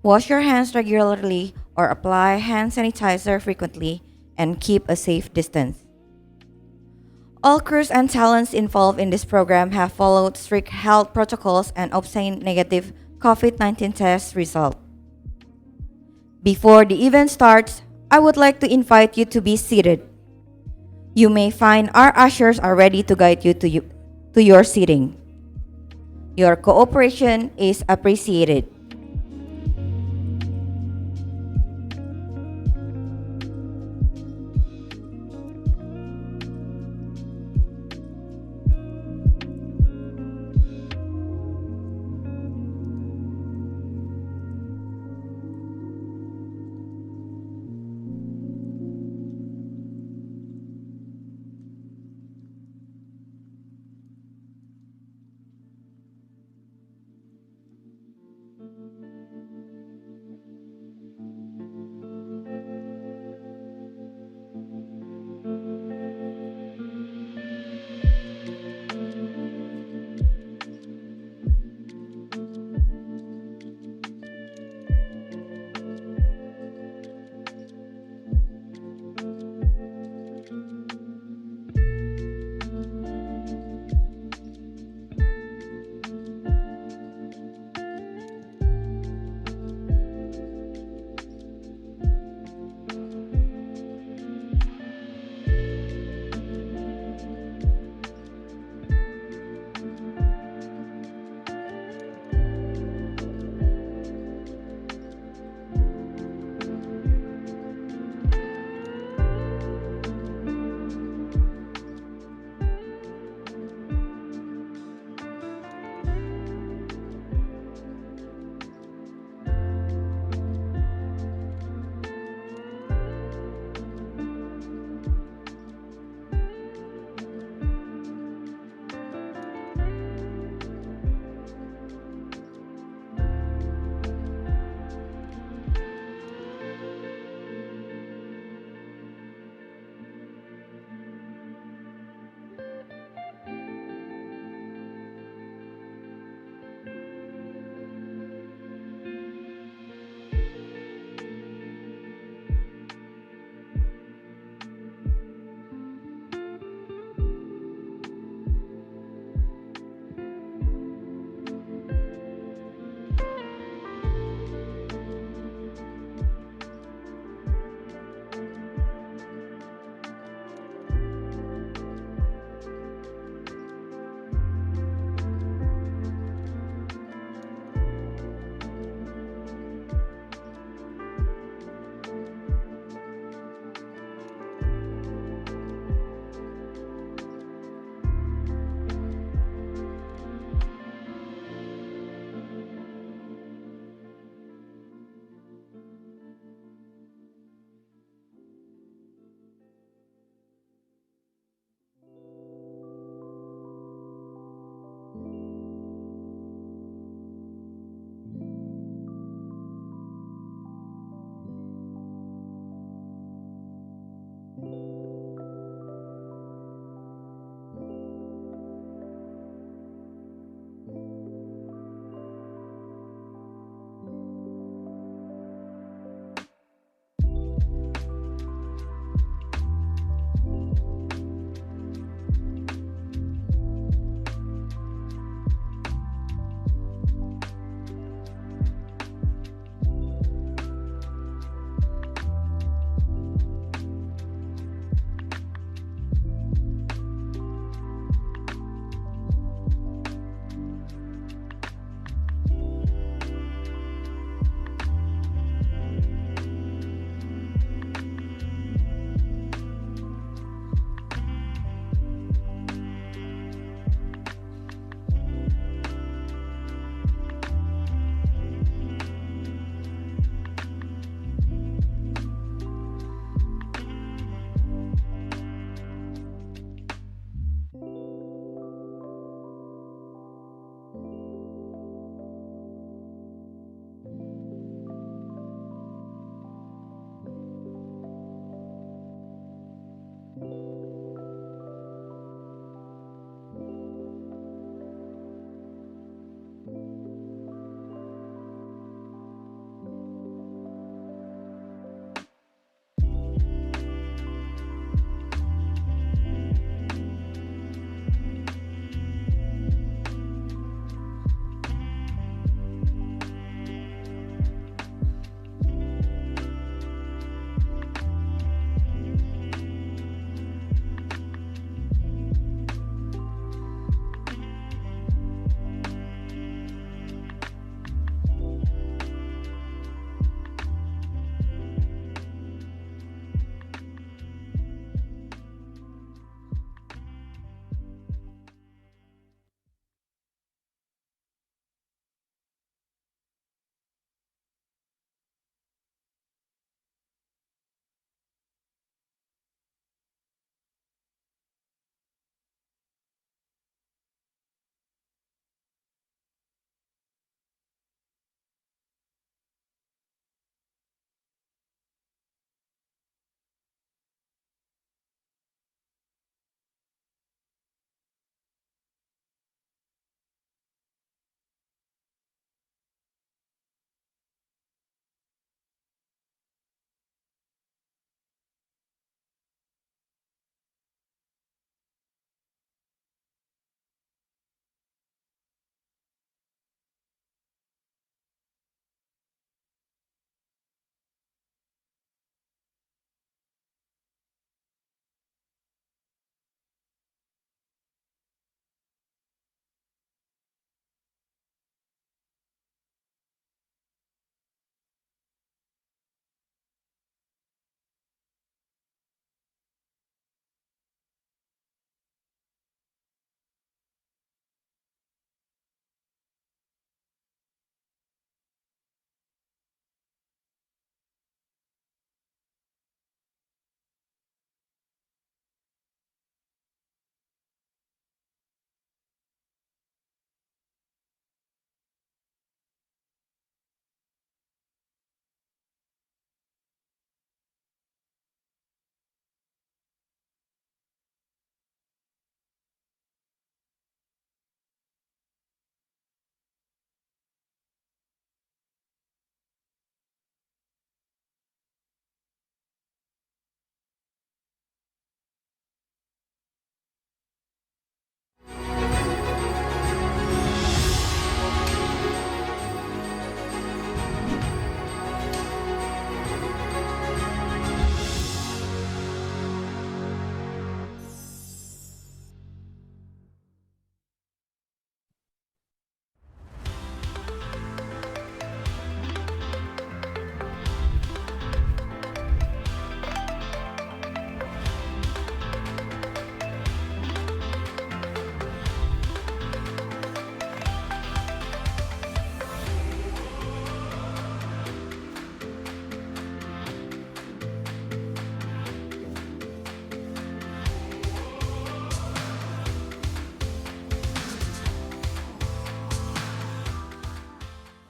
Wash your hands regularly or apply hand sanitizer frequently and keep a safe distance. All crews and talents involved in this program have followed strict health protocols and obtained negative COVID-19 test results. Before the event starts, I would like to invite you to be seated. You may find our ushers are ready to guide you to your seating. Your cooperation is appreciated.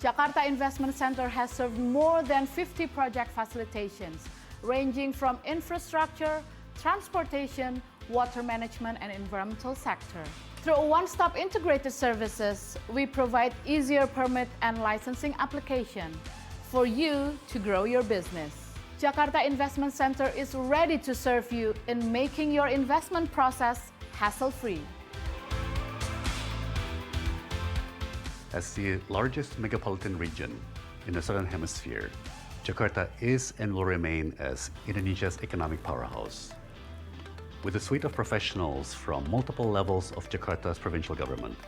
Jakarta Investment Center has served more than 50 project facilitations, ranging from infrastructure, transportation, water management, and environmental sector. Through a one-stop integrated services, we provide easier permit and licensing application for you to grow your business. Jakarta Investment Center is ready to serve you in making your investment process hassle-free. As the largest metropolitan region in the Southern Hemisphere, Jakarta is and will remain as Indonesia's economic powerhouse. With a suite of professionals from multiple levels of Jakarta's provincial government,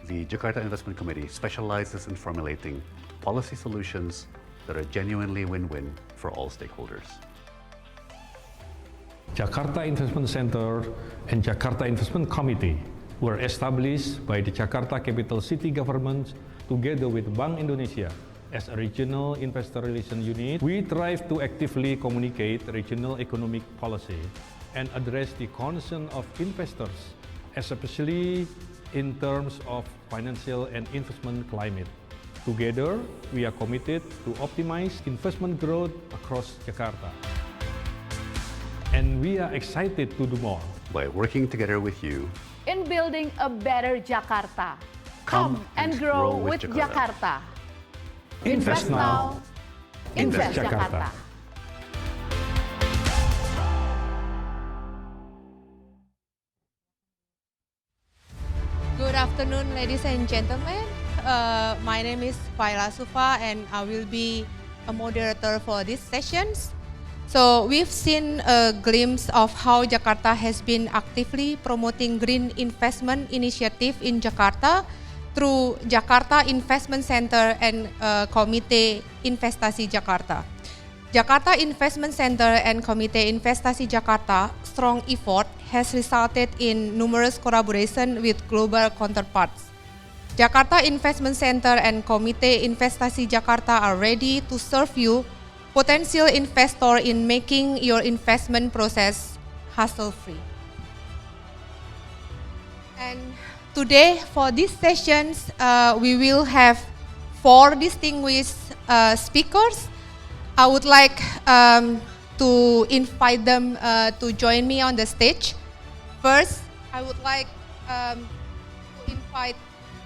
the Jakarta Investment Committee specializes in formulating policy solutions that are genuinely win-win for all stakeholders. Jakarta Investment Center and Jakarta Investment Committee were established by the Jakarta Capital City Government together with Bank Indonesia as a regional investor relation unit. We strive to actively communicate regional economic policy and address the concern of investors, especially in terms of financial and investment climate. Together, we are committed to optimize investment growth across Jakarta. And we are excited to do more. By working together with you In building a better Jakarta. Come and grow with Jakarta. Invest now, Invest Jakarta. Good afternoon, ladies and gentlemen. My name is Faila Sufa and I will be a moderator for these sessions. So we've seen a glimpse of how Jakarta has been actively promoting green investment initiative in Jakarta through Jakarta Investment Center and Komite Investasi Jakarta. Jakarta Investment Center and Komite Investasi Jakarta strong effort has resulted in numerous collaboration with global counterparts. Jakarta Investment Center and Komite Investasi Jakarta are ready to serve you, potential investor, in making your investment process hassle-free. And today for these sessions, we will have 4 distinguished speakers. I would like to invite them to join me on the stage. First, I would like to invite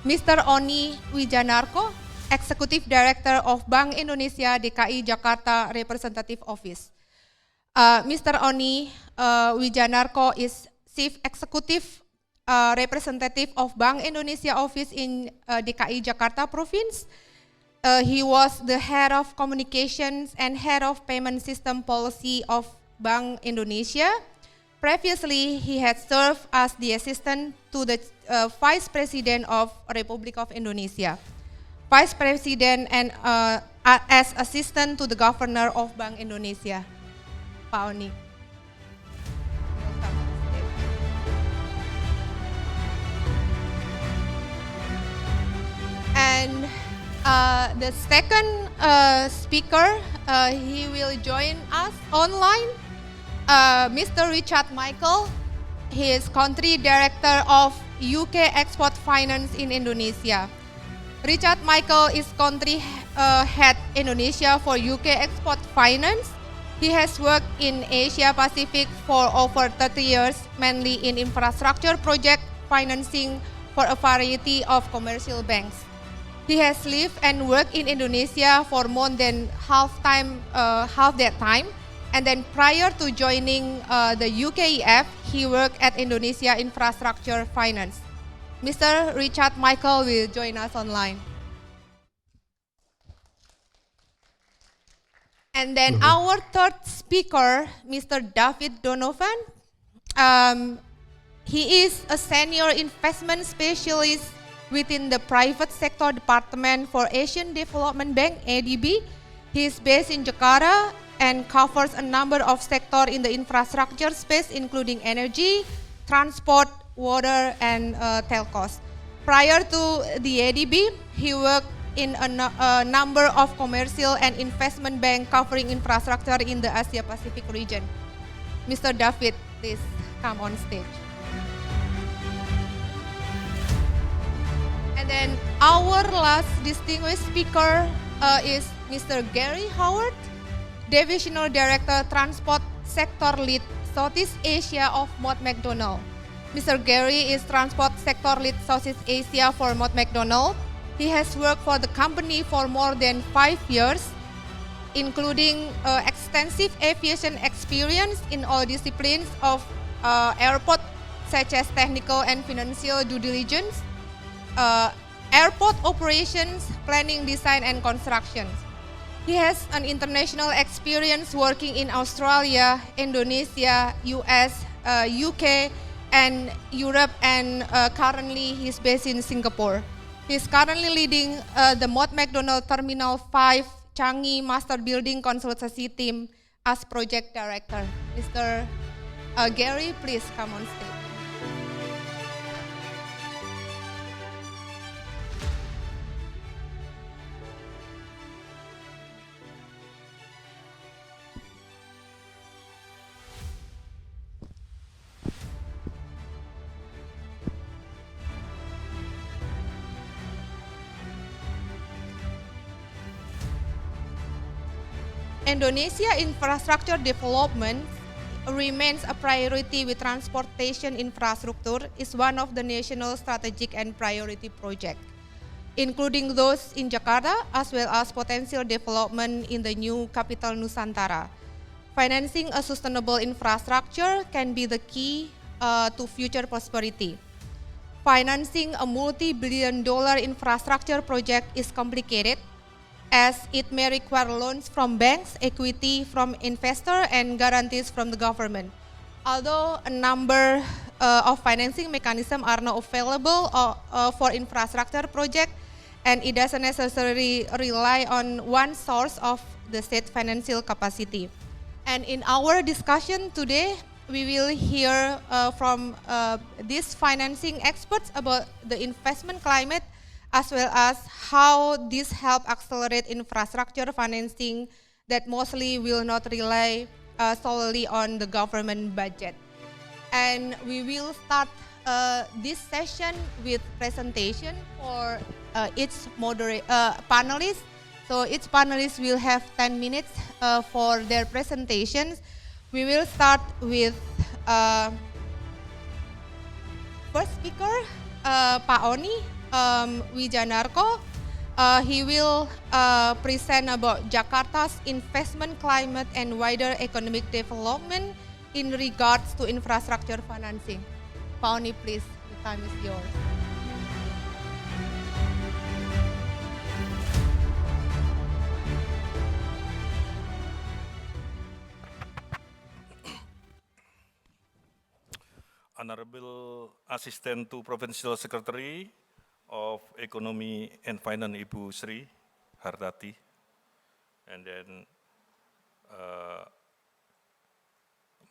Mr. Oni Wijanarko, Executive Director of Bank Indonesia DKI Jakarta Representative Office. Mr. Oni Wijanarko is Chief Executive Representative of Bank Indonesia Office in DKI Jakarta Province. He was the Head of Communications and Head of Payment System Policy of Bank Indonesia. Previously, he had served as the assistant to the Vice President of Republic of Indonesia, Vice President and as assistant to the Governor of Bank Indonesia. Pak Oni. And the second speaker, he will join us online, Mr. Richard Michael. He is Country Director of UK Export Finance in Indonesia. Richard Michael is Country Head Indonesia for UK Export Finance. He has worked in Asia Pacific for over 30 years, mainly in infrastructure project financing for a variety of commercial banks. He has lived and worked in Indonesia for more than half that time. And then prior to joining the UKEF, he worked at Indonesia Infrastructure Finance. Mr. Richard Michael will join us online. And then our third speaker, Mr. David Donovan. He is a senior investment specialist within the Private Sector Department for Asian Development Bank, ADB. He is based in Jakarta and covers a number of sectors in the infrastructure space, including energy, transport, water, and telcos. Prior to the ADB, he worked in a number of commercial and investment banks covering infrastructure in the Asia Pacific region. Mr. David, please come on stage. And And then our last distinguished speaker is Mr. Gary Howard, Divisional Director Transport Sector Lead Southeast Asia of Mott MacDonald. Mr. Gary is Transport Sector Lead Southeast Asia for Mott MacDonald. He has worked for the company for more than 5 years, including extensive aviation experience in all disciplines of airport, such as technical and financial due diligence, airport operations, planning, design, and construction. He has an international experience working in Australia, Indonesia, US, UK, and Europe, and currently he's based in Singapore. He's currently leading the Mott MacDonald Terminal 5 Changi Master Building Consultancy Team as Project Director. Mr. Gary, please come on stage. Indonesia infrastructure development remains a priority, with transportation infrastructure is one of the national strategic and priority projects, including those in Jakarta as well as potential development in the new capital Nusantara. Financing a sustainable infrastructure can be the key to future prosperity. Financing a multi-billion-dollar infrastructure project is complicated, as it may require loans from banks, equity from investors, and guarantees from the government. Although a number of financing mechanisms are now available for infrastructure projects, and it doesn't necessarily rely on one source of the state financial capacity. And in our discussion today, we will hear from these financing experts about the investment climate, as well as how this help accelerate infrastructure financing that mostly will not rely solely on the government budget. And we will start this session with presentation for each panelist. So each panelist will have 10 minutes for their presentations. We will start with first speaker, Pak Oni Wijanarko. He will present about Jakarta's investment climate and wider economic development in regards to infrastructure financing. Pak Oni, please, the time is yours. Honorable Assistant to Provincial Secretary of Economy and Finance, Ibu Sri Hardati, and then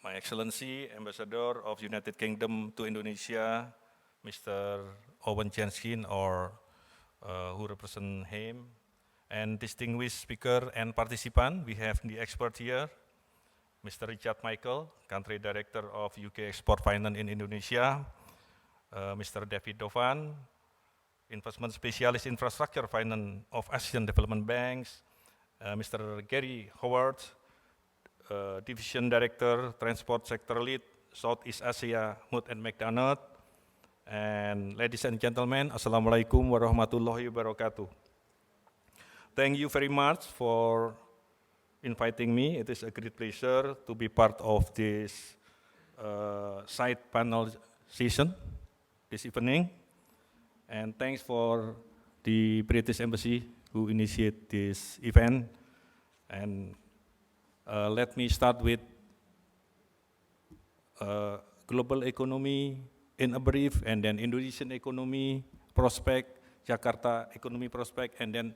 My Excellency Ambassador of United Kingdom to Indonesia, Mr. Owen Jenskin, or who represent him, and distinguished speaker and participant. We have the expert here, Mr. Richard Michael, Country Director of UK Export Finance in Indonesia, Mr. David Dovan, Investment Specialist Infrastructure Finance of Asian Development Banks, Mr. Gary Howard, Division Director, Transport Sector Lead, Southeast Asia, Mott and MacDonald, and ladies and gentlemen, Assalamualaikum warahmatullahi wabarakatuh. Thank you very much for inviting me. It is a great pleasure to be part of this side panel session this evening. And thanks for the British Embassy who initiate this event. And let me start with global economy in a brief, and then Indonesian economy prospect, Jakarta economy prospect, and then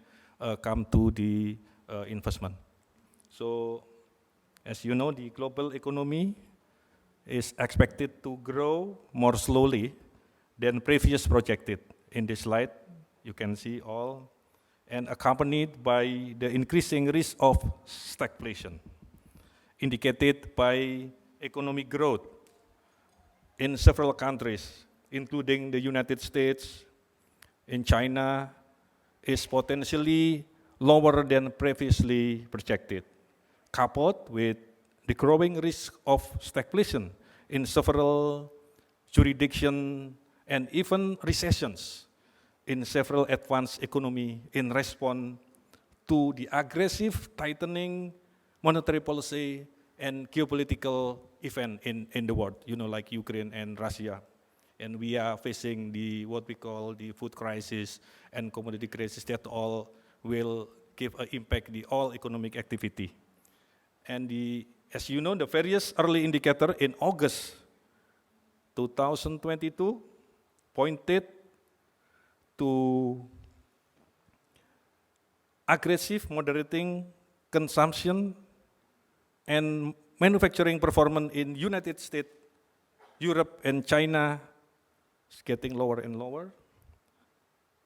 come to the investment. So, as you know, the global economy is expected to grow more slowly than previous projected. In this slide, you can see all, and accompanied by the increasing risk of stagflation, indicated by economic growth in several countries, including the United States, in China is potentially lower than previously projected, coupled with the growing risk of stagflation in several jurisdictions and even recessions in several advanced economies in response to the aggressive tightening monetary policy and geopolitical event in the world, like Ukraine and Russia. And we are facing what we call the food crisis and commodity crisis that all will give an impact the all economic activity. And as you know, the various early indicator in August 2022 pointed to aggressive moderating consumption and manufacturing performance in United States, Europe, and China is getting lower and lower.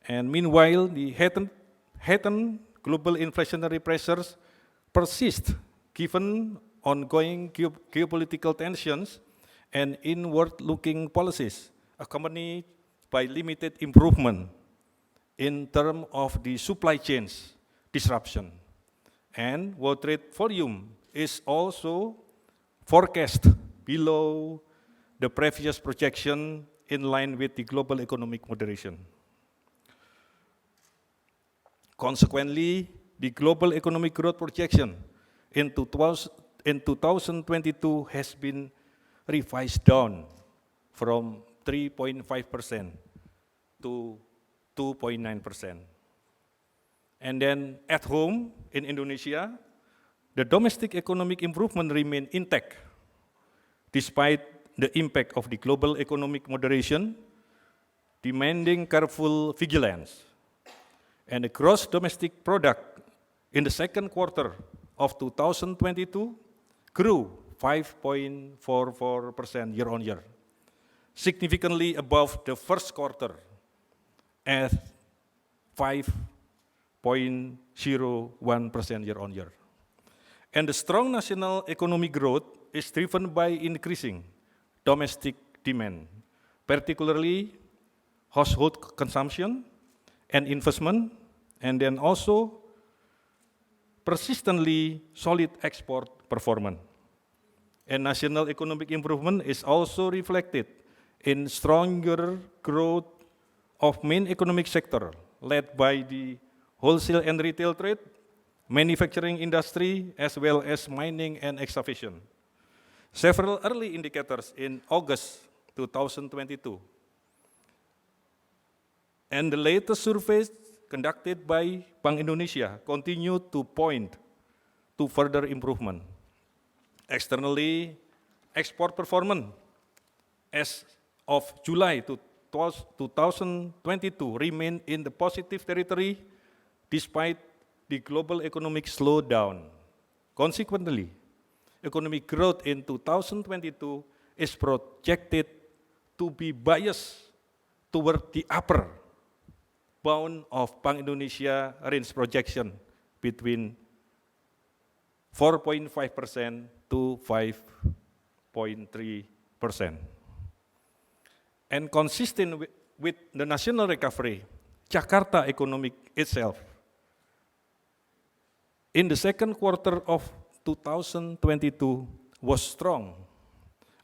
And meanwhile, the heightened global inflationary pressures persist given ongoing geopolitical tensions and inward-looking policies accompanied by limited improvement in terms of the supply chains disruption. And world trade volume is also forecast below the previous projection in line with the global economic moderation. Consequently, the global economic growth projection in 2022 has been revised down from 3.5% to 2.9%. And then at home in Indonesia, the domestic economic improvement remain intact despite the impact of the global economic moderation, demanding careful vigilance. And the gross domestic product in the second quarter of 2022 grew 5.44% year-on-year, significantly above the first quarter at 5.01% year-on-year. And the strong national economic growth is driven by increasing domestic demand, particularly household consumption and investment, and then also persistently solid export performance. And national economic improvement is also reflected in stronger growth of main economic sector, led by the wholesale and retail trade, manufacturing industry, as well as mining and excavation. Several early indicators in August 2022 and the latest surveys conducted by Bank Indonesia continue to point to further improvement. Externally, export performance as of July 2022 remained in the positive territory despite the global economic slowdown. Consequently, economic growth in 2022 is projected to be biased toward the upper bound of Bank Indonesia range projection between 4.5% to 5.3%. And consistent with the national recovery, Jakarta economic itself, in the second quarter of 2022 was strong,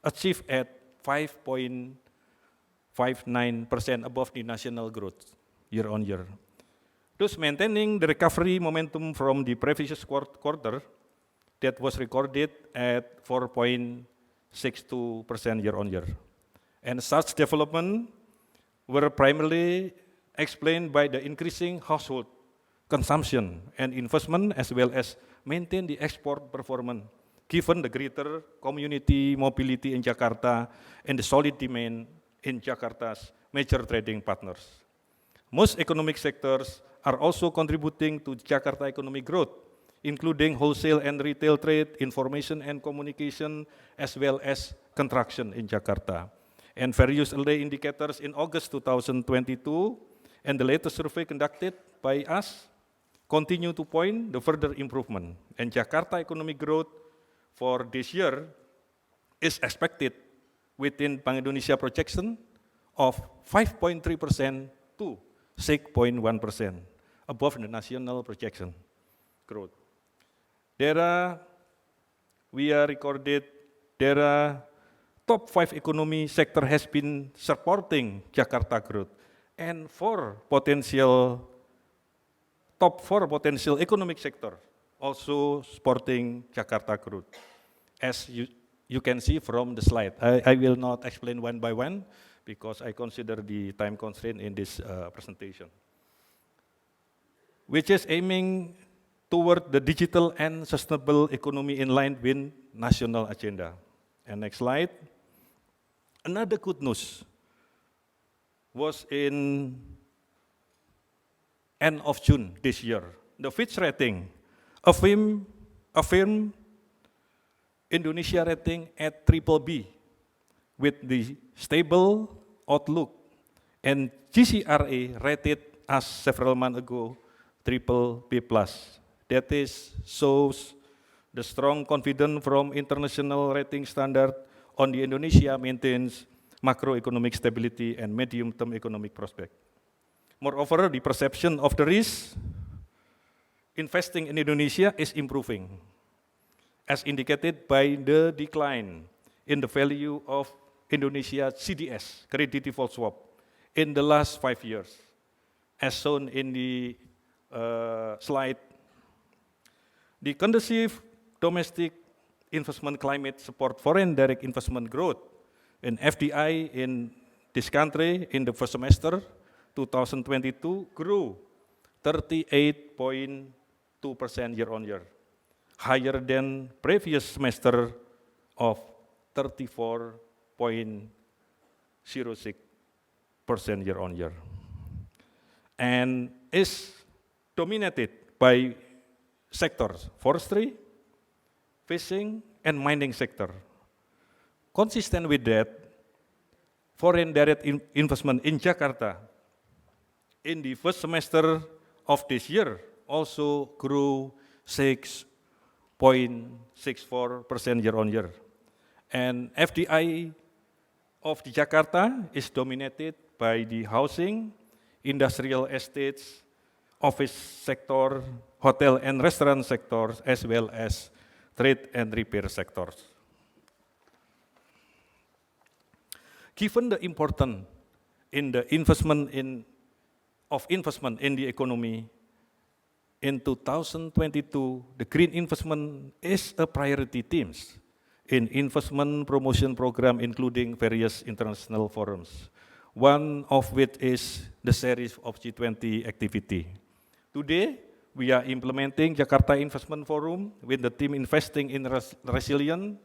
achieved at 5.59% above the national growth year-on-year. Thus maintaining the recovery momentum from the previous quarter that was recorded at 4.62% year-on-year. And such development were primarily explained by the increasing household consumption and investment, as well as maintain the export performance, given the greater community mobility in Jakarta and the solid demand in Jakarta's major trading partners. Most economic sectors are also contributing to Jakarta economic growth, including wholesale and retail trade, information and communication, as well as construction in Jakarta. And various early indicators in August 2022 and the latest survey conducted by us continue to point the further improvement. And Jakarta economic growth for this year is expected within Bank Indonesia projection of 5.3% to 6.1%, above the national projection growth. We are recorded, top 5 economy sector has been supporting Jakarta growth, and top 4 potential economic sector also supporting Jakarta growth. As you can see from the slide, I will not explain one by one because I consider the time constraint in this presentation, which is aiming toward the digital and sustainable economy in line with national agenda. And next slide. Another good news was in end of June this year. The Fitch rating affirmed Indonesia rating at BBB with the stable outlook, and GCRA rated us several months ago BBB+. That shows the strong confidence from international rating standard on the Indonesia maintains macroeconomic stability and medium-term economic prospect. Moreover, the perception of the risk investing in Indonesia is improving, as indicated by the decline in the value of Indonesia CDS, credit default swap, in the last 5 years, as shown in the slide. The conducive domestic investment climate support foreign direct investment growth in FDI in this country in the first semester 2022 grew 38.2% year-on-year, higher than previous semester of 34.06% year-on-year, and is dominated by sectors, forestry, fishing, and mining sector. Consistent with that, foreign direct investment in Jakarta in the first semester of this year also grew 6.64% year-on-year. And FDI of the Jakarta is dominated by the housing, industrial estates, office sector, hotel and restaurant sectors, as well as trade and repair sectors. Given the importance in the investment in the economy, in 2022, the green investment is a priority theme in investment promotion program, including various international forums, one of which is the series of G20 activity. Today, we are implementing Jakarta Investment Forum with the team investing in resilience.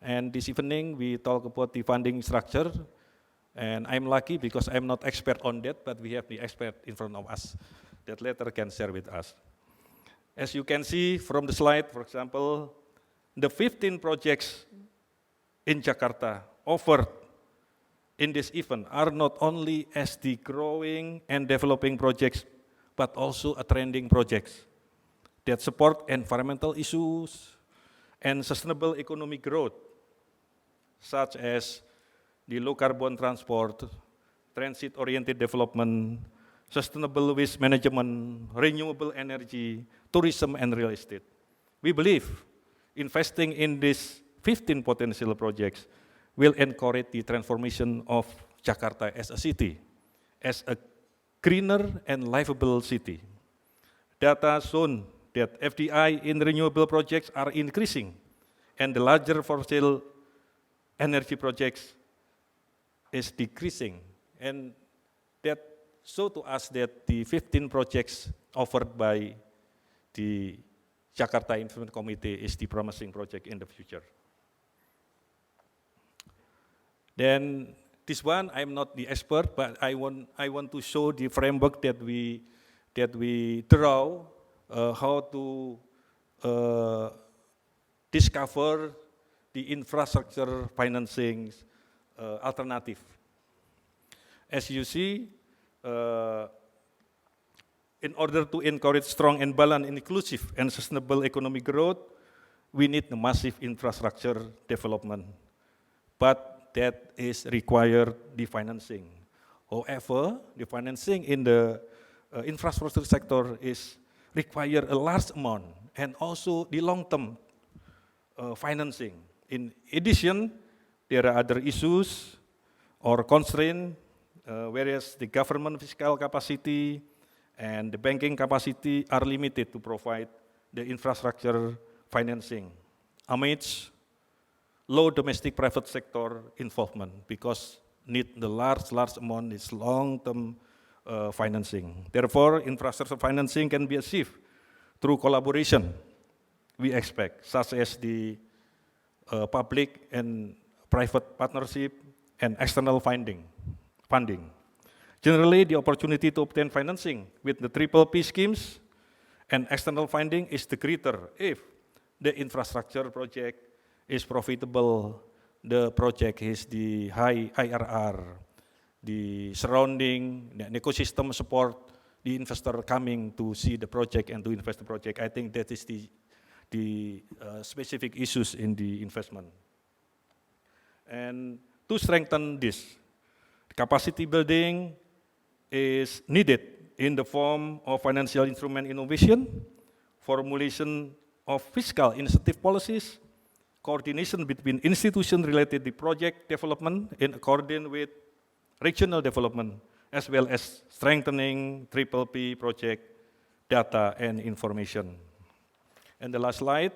And this evening, we talk about the funding structure. And I'm lucky because I'm not expert on that, but we have the expert in front of us that later can share with us. As you can see from the slide, for example, the 15 projects in Jakarta offered in this event are not only as the growing and developing projects, but also a trending projects that support environmental issues and sustainable economic growth, such as the low carbon transport, transit-oriented development, sustainable waste management, renewable energy, tourism, and real estate. We believe investing in these 15 potential projects will encourage the transformation of Jakarta as a city, as a greener and livable city. Data shown that FDI in renewable projects are increasing, and the larger fossil energy projects is decreasing. And that show to us that the 15 projects offered by the Jakarta Investment Committee is the promising project in the future. Then this one, I'm not the expert, but I want to show the framework that we draw how to discover the infrastructure financing alternative. As you see, in order to encourage strong and balanced, inclusive and sustainable economic growth, we need a massive infrastructure development. But that is required the financing. However, the financing in the infrastructure sector is require a large amount and also the long-term financing. In addition, there are other issues or constraints, whereas the government fiscal capacity and the banking capacity are limited to provide the infrastructure financing amidst low domestic private sector involvement because need the large amount is long-term financing. Therefore, infrastructure financing can be achieved through collaboration, we expect, such as the public and private partnership and external funding. Generally, the opportunity to obtain financing with the PPP schemes and external funding is the greater if the infrastructure project is profitable, the project is the high IRR, the surrounding, the ecosystem support, the investor coming to see the project and to invest the project. I think that is the specific issues in the investment. And to strengthen this, capacity building is needed in the form of financial instrument innovation, formulation of fiscal incentive policies, coordination between institutions related to project development in accordance with regional development, as well as strengthening PPP project data and information. And the last slide.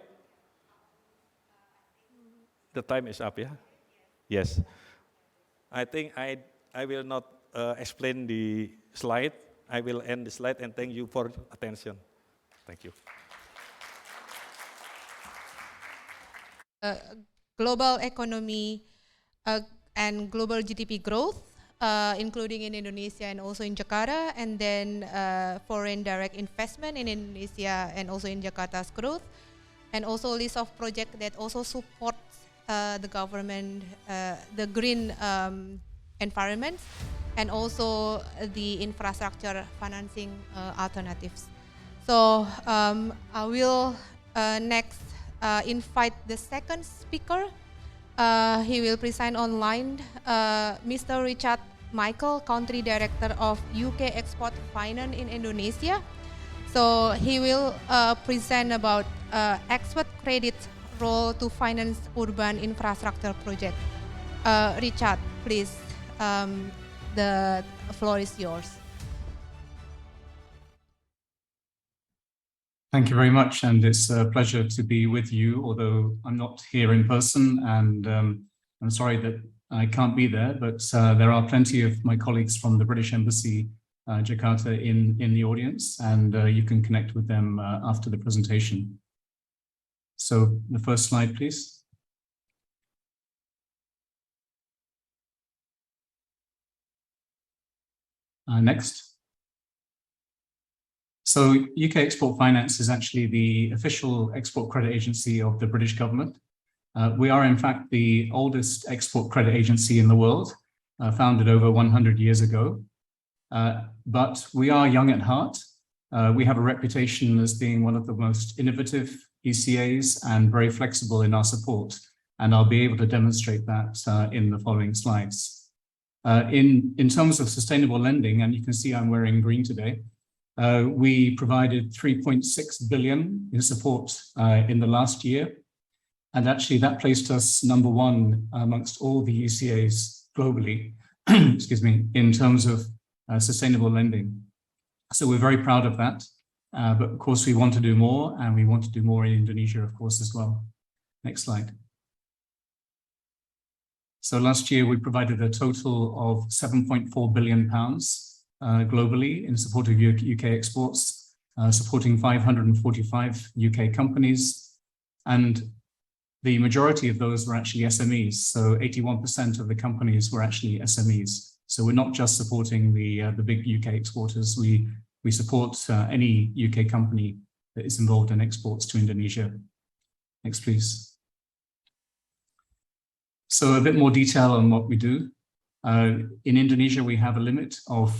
The time is up, yeah? Yes. I think I will not explain the slide. I will end the slide and thank you for attention. Thank you. Global economy and global GDP growth, including in Indonesia and also in Jakarta, and then foreign direct investment in Indonesia and also in Jakarta's growth, and also list of projects that also support the government, the green environment, and also the infrastructure financing alternatives. So I will next invite the second speaker. He will present online, Mr. Richard Michael, Country Director of UK Export Finance in Indonesia. So he will present about export credit role to finance urban infrastructure project. Richard, please, the floor is yours. Thank you very much, and it's a pleasure to be with you, although I'm not here in person, and I'm sorry that I can't be there, but there are plenty of my colleagues from the British Embassy, Jakarta, in the audience, and you can connect with them after the presentation. So the first slide, please. Next. So UK Export Finance is actually the official export credit agency of the British government. We are in fact the oldest export credit agency in the world, founded over 100 years ago. But we are young at heart. We have a reputation as being one of the most innovative ECAs and very flexible in our support. And I'll be able to demonstrate that in the following slides. In terms of sustainable lending, and you can see I'm wearing green today, we provided 3.6 billion in support in the last year. And actually that placed us #1 amongst all the ECAs globally, excuse me, in terms of sustainable lending. So we're very proud of that. But of course we want to do more, and we want to do more in Indonesia, of course, as well. Next slide. So last year we provided a total of £7.4 billion globally in support of UK exports, supporting 545 UK companies, and the majority of those were actually SMEs. So 81% of the companies were actually SMEs. So we're not just supporting the big UK exporters. We support any UK company that is involved in exports to Indonesia. Next, please. So a bit more detail on what we do. In Indonesia, we have a limit of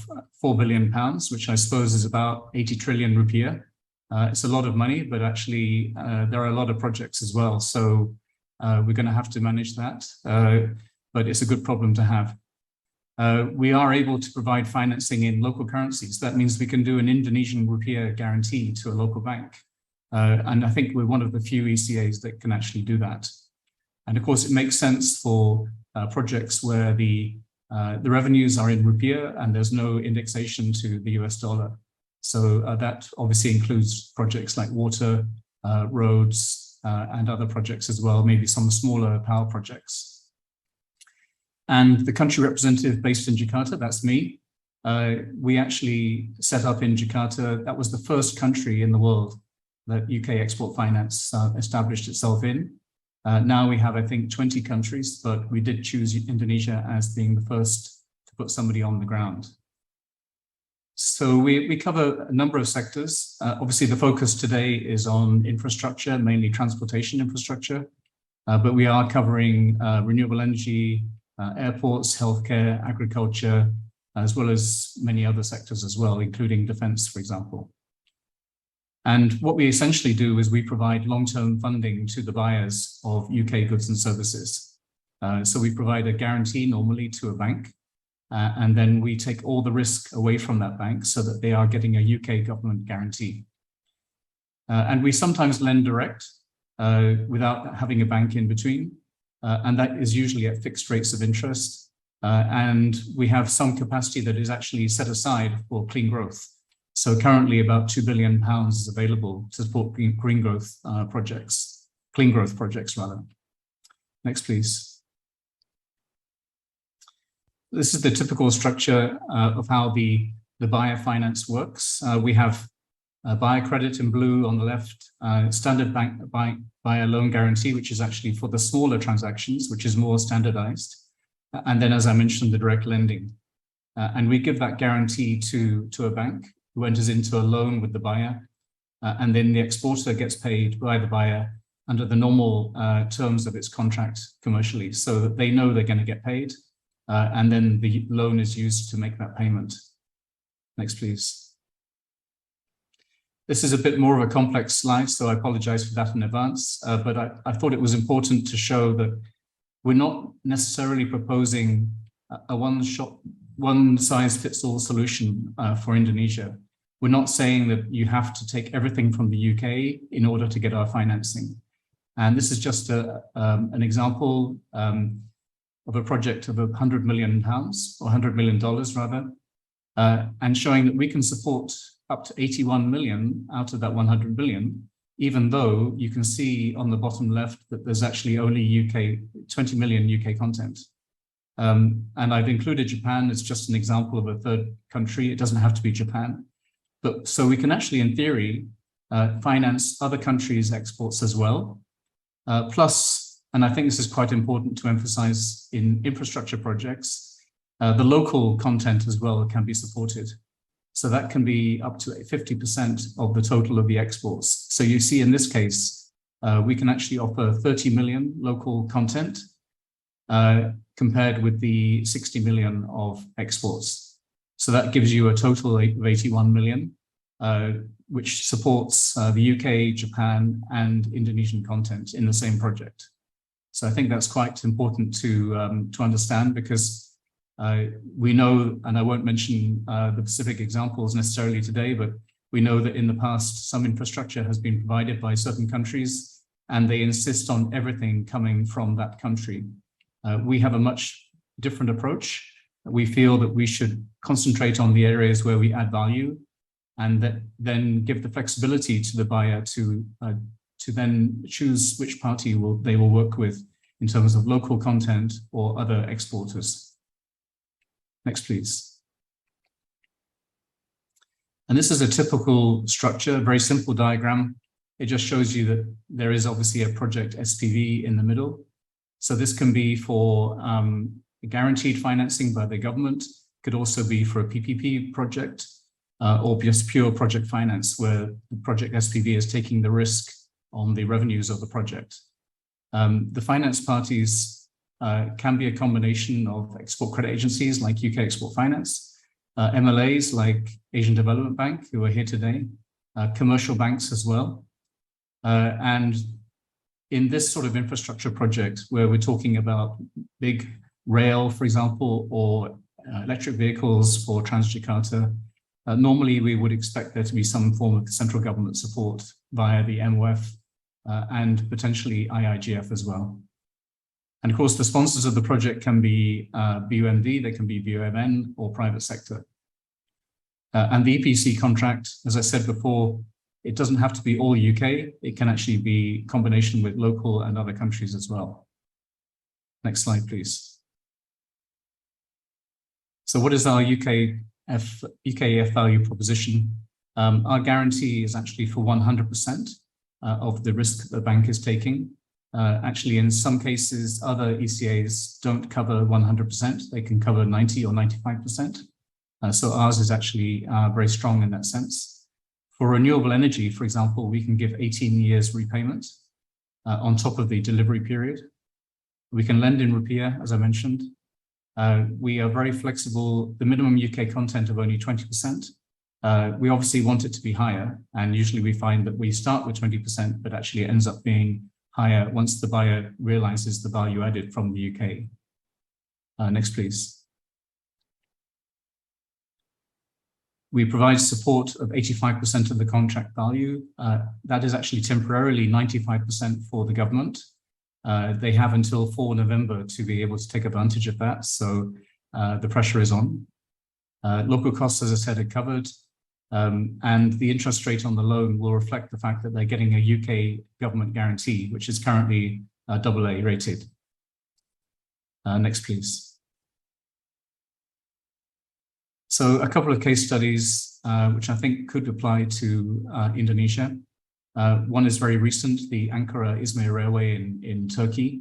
£4 billion, which I suppose is about 80 trillion rupiah. It's a lot of money, but actually there are a lot of projects as well. So we're going to have to manage that, but it's a good problem to have. we are able to provide financing in local currencies. That means we can do an Indonesian rupiah guarantee to a local bank. And I think we're one of the few ECAs that can actually do that. And of course, it makes sense for projects where the revenues are in rupiah and there's no indexation to the US dollar. So that obviously includes projects like water, roads, and other projects as well, maybe some smaller power projects. And the country representative based in Jakarta, that's me. We actually set up in Jakarta. That was the first country in the world that UK Export Finance established itself in. Now we have, I think, 20 countries, but we did choose Indonesia as being the first to put somebody on the ground. So we cover a number of sectors. Obviously, the focus today is on infrastructure, mainly transportation infrastructure, but we are covering renewable energy, airports, healthcare, agriculture, as well as many other sectors as well, including defense, for example. And what we essentially do is we provide long-term funding to the buyers of UK goods and services. So we provide a guarantee normally to a bank, and then we take all the risk away from that bank so that they are getting a UK government guarantee. And we sometimes lend direct without having a bank in between. And that is usually at fixed rates of interest. And we have some capacity that is actually set aside for clean growth. So currently about £2 billion is available to support green growth projects, clean growth projects rather. Next, please. This is the typical structure of how the buyer finance works. We have buyer credit in blue on the left, standard bank buyer loan guarantee, which is actually for the smaller transactions, which is more standardized. And then, as I mentioned, the direct lending. And we give that guarantee to a bank who enters into a loan with the buyer. And then the exporter gets paid by the buyer under the normal terms of its contract commercially, so that they know they're going to get paid. And then the loan is used to make that payment. Next, please. This is a bit more of a complex slide, so I apologize for that in advance. But I thought it was important to show that we're not necessarily proposing a one-size-fits-all solution for Indonesia. We're not saying that you have to take everything from the UK in order to get our financing. And this is just an example of a project of £100 million, or $100 million rather, and showing that we can support up to 81 million out of that 100 billion, even though you can see on the bottom left that there's actually only 20 million UK content. And I've included Japan as just an example of a third country. It doesn't have to be Japan. But so we can actually, in theory, finance other countries' exports as well. Plus, and I think this is quite important to emphasize in infrastructure projects, the local content as well can be supported. So that can be up to 50% of the total of the exports. So you see in this case, we can actually offer 30 million local content compared with the 60 million of exports. So that gives you a total of 81 million, which supports the UK, Japan, and Indonesian content in the same project. So I think that's quite important to understand, because we know, and I won't mention the specific examples necessarily today, but we know that in the past, some infrastructure has been provided by certain countries, and they insist on everything coming from that country. We have a much different approach. We feel that we should concentrate on the areas where we add value, and that then give the flexibility to the buyer to then choose which party they will work with in terms of local content or other exporters. Next, please. And this is a typical structure, a very simple diagram. It just shows you that there is obviously a project SPV in the middle. So this can be for guaranteed financing by the government, could also be for a PPP project, or just pure project finance, where the project SPV is taking the risk on the revenues of the project. The finance parties can be a combination of export credit agencies like UK Export Finance, MLAs like Asian Development Bank, who are here today, commercial banks as well. And in this sort of infrastructure project, where we're talking about big rail, for example, or electric vehicles for Transjakarta. Normally, we would expect there to be some form of central government support via the MOF and potentially IIGF as well. And of course, the sponsors of the project can be BUMD, they can be BUMN or private sector. And the EPC contract, as I said before, it doesn't have to be all UK. It can actually be combination with local and other countries as well. Next slide, please. So what is our UKEF value proposition? Our guarantee is actually for 100% of the risk that the bank is taking. Actually, in some cases, other ECAs don't cover 100%. They can cover 90 or 95%. So ours is actually very strong in that sense. For renewable energy, for example, we can give 18 years repayment on top of the delivery period. We can lend in rupiah, as I mentioned. We are very flexible. The minimum UK content of only 20%. We obviously want it to be higher, and usually we find that we start with 20%, but actually it ends up being higher once the buyer realizes the value added from the UK. Next, please. We provide support of 85% of the contract value. That is actually temporarily 95% for the government. They have until 4 November to be able to take advantage of that. So the pressure is on. Local costs, as I said, are covered. And the interest rate on the loan will reflect the fact that they're getting a UK government guarantee, which is currently AA rated. Next, please. So a couple of case studies, which I think could apply to Indonesia. One is very recent, the Ankara-Izmir Railway in Turkey,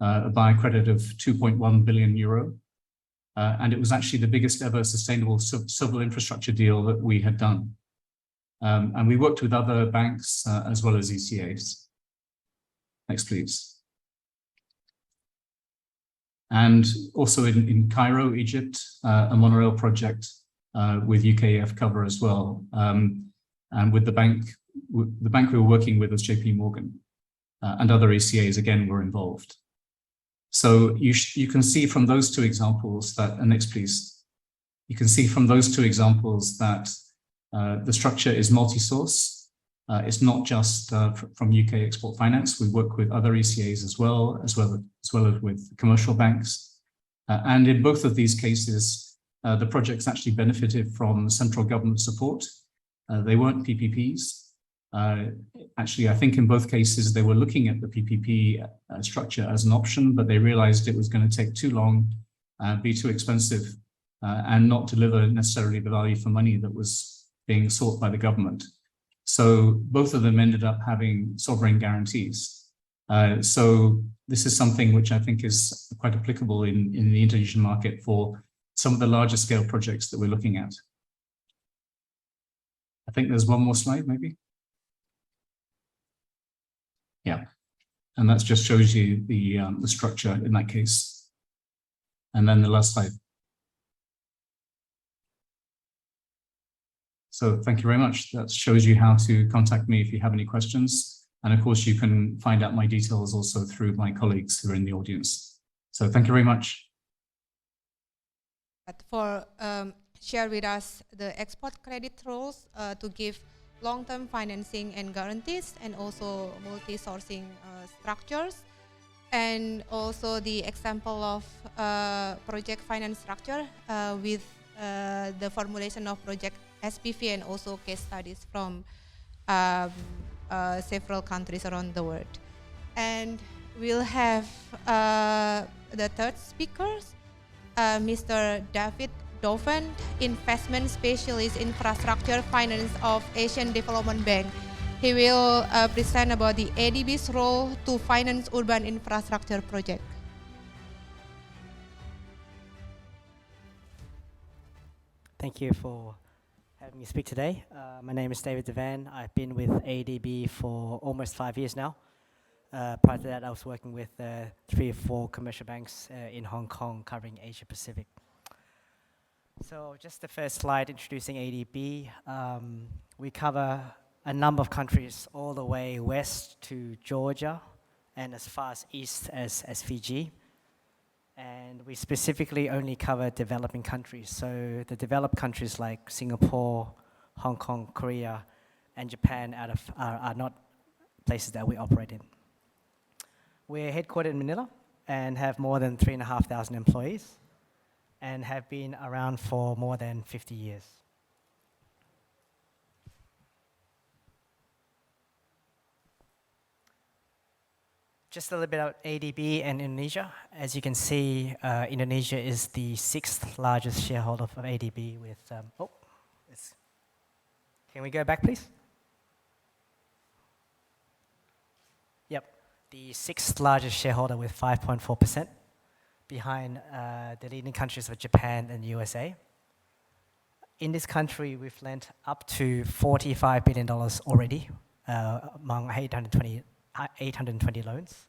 a buy credit of 2.1 billion euro. And it was actually the biggest ever sustainable civil infrastructure deal that we had done. And we worked with other banks as well as ECAs. Next, please. And also in Cairo, Egypt, a monorail project with UKEF cover as well. And with the bank we were working with was JP Morgan, and other ECAs again were involved. So you can see from those two examples that, and next please, you can see from those two examples that the structure is multi-source. It's not just from UK Export Finance. We work with other ECAs as well as with commercial banks. And in both of these cases, the projects actually benefited from central government support. They weren't PPPs. Actually, I think in both cases, they were looking at the PPP structure as an option, but they realized it was going to take too long, be too expensive, and not deliver necessarily the value for money that was being sought by the government. So both of them ended up having sovereign guarantees. So this is something which I think is quite applicable in the Indonesian market for some of the larger scale projects that we're looking at. I think there's one more slide, maybe. Yeah, and that just shows you the structure in that case. And then the last slide. So thank you very much. That shows you how to contact me if you have any questions. And of course, you can find out my details also through my colleagues who are in the audience. So thank you very much. For share with us the export credit rules to give long-term financing and guarantees, and also multi-sourcing structures, and also the example of project finance structure with the formulation of project SPV, and also case studies from several countries around the world. And we'll have the third speakers, Mr. David Dovan, Investment Specialist Infrastructure Finance of Asian Development Bank. He will present about the ADB's role to finance urban infrastructure project. Thank you for having me speak today. My name is David Dovan. I've been with ADB for almost 5 years now. Prior to that, I was working with 3 or 4 commercial banks in Hong Kong covering Asia Pacific. So just the first slide introducing ADB. We cover a number of countries all the way west to Georgia and as far as east as Fiji. And we specifically only cover developing countries. So the developed countries like Singapore, Hong Kong, Korea, and Japan are not places that we operate in. We're headquartered in Manila and have more than 3,500 employees and have been around for more than 50 years. Just a little bit about ADB and Indonesia. As you can see, Indonesia is the 6th largest shareholder of ADB with, can we go back, please? Yep, the 6th largest shareholder with 5.4%, behind the leading countries of Japan and USA. In this country, we've lent up to $45 billion already among 820 loans.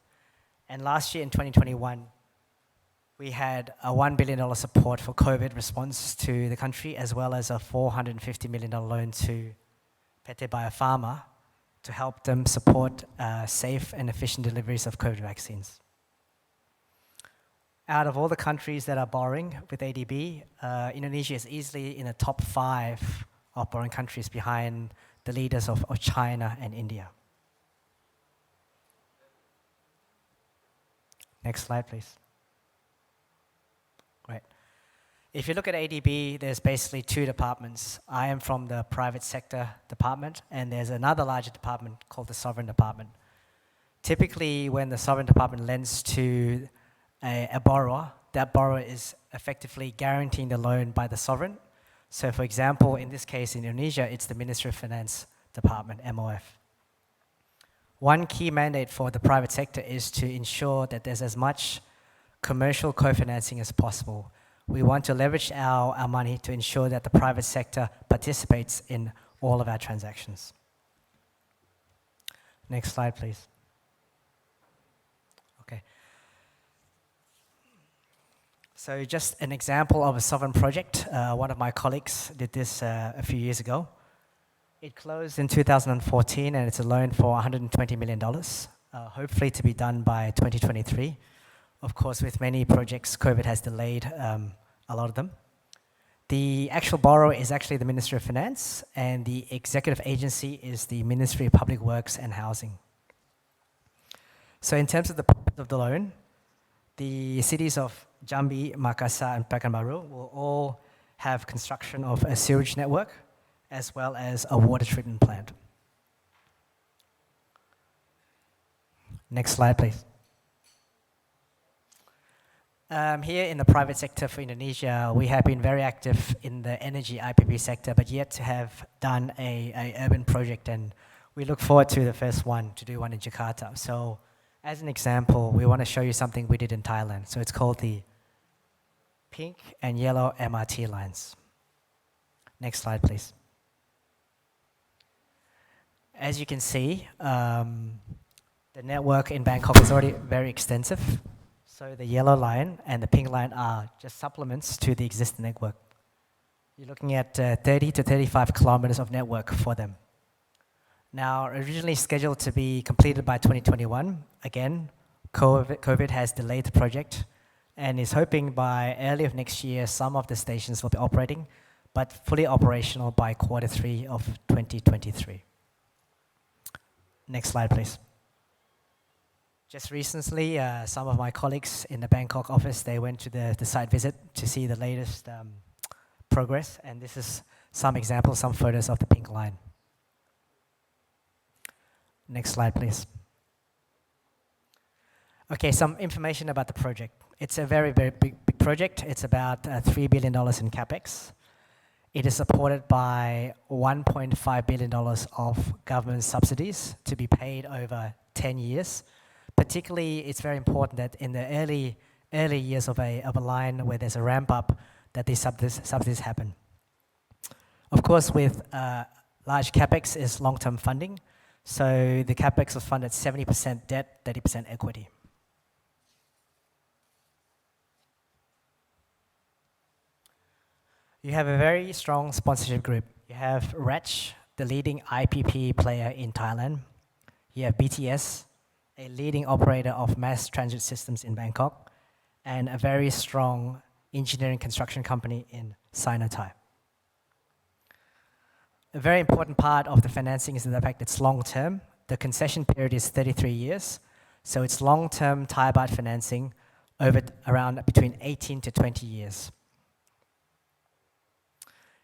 And last year in 2021, we had a $1 billion support for COVID response to the country, as well as a $450 million loan to PT Bio Farma to help them support safe and efficient deliveries of COVID vaccines. Out of all the countries that are borrowing with ADB, Indonesia is easily in the top 5 of borrowing countries behind the leaders of China and India. Next slide, please. Great. If you look at ADB, there's basically 2 departments. I am from the private sector department, and there's another larger department called the sovereign department. Typically, when the sovereign department lends to a borrower, that borrower is effectively guaranteeing the loan by the sovereign. So for example, in this case in Indonesia, it's the Ministry of Finance Department, MOF. One key mandate for the private sector is to ensure that there's as much commercial co-financing as possible. We want to leverage our money to ensure that the private sector participates in all of our transactions. Next slide, please. Okay. So just an example of a sovereign project. One of my colleagues did this a few years ago. It closed in 2014, and it's a loan for $120 million, hopefully to be done by 2023. Of course, with many projects, COVID has delayed a lot of them. The actual borrower is actually the Ministry of Finance, and the executive agency is the Ministry of Public Works and Housing. So in terms of the purpose of the loan, the cities of Jambi, Makassar, and Pekanbaru will all have construction of a sewage network, as well as a water treatment plant. Next slide, please. Here in the private sector for Indonesia, we have been very active in the energy IPP sector, but yet to have done a urban project, and we look forward to the first one, to do one in Jakarta. So as an example, we want to show you something we did in Thailand. So it's called the pink and yellow MRT lines. Next slide, please. As you can see, the network in Bangkok is already very extensive. So the yellow line and the pink line are just supplements to the existing network. You're looking at 30 to 35 kilometers of network for them. Now, originally scheduled to be completed by 2021, again, COVID has delayed the project and is hoping by early of next year, some of the stations will be operating, but fully operational by Q3 of 2023. Next slide, please. Just recently, some of my colleagues in the Bangkok office, they went to the site visit to see the latest progress, and this is some examples, some photos of the pink line. Next slide, please. Okay, some information about the project. It's a very, very big project. It's about $3 billion in CapEx. It is supported by $1.5 billion of government subsidies to be paid over 10 years. Particularly, it's very important that in the early years of a line where there's a ramp up, that these subsidies happen. Of course, with large CapEx is long-term funding. So the CapEx was funded 70% debt, 30% equity. You have a very strong sponsorship group. You have RECH, the leading IPP player in Thailand. You have BTS, a leading operator of mass transit systems in Bangkok. and a very strong engineering construction company in Sinotype. A very important part of the financing is the fact it's long-term. The concession period is 33 years, so it's long-term Thai baht financing over around between 18 to 20 years.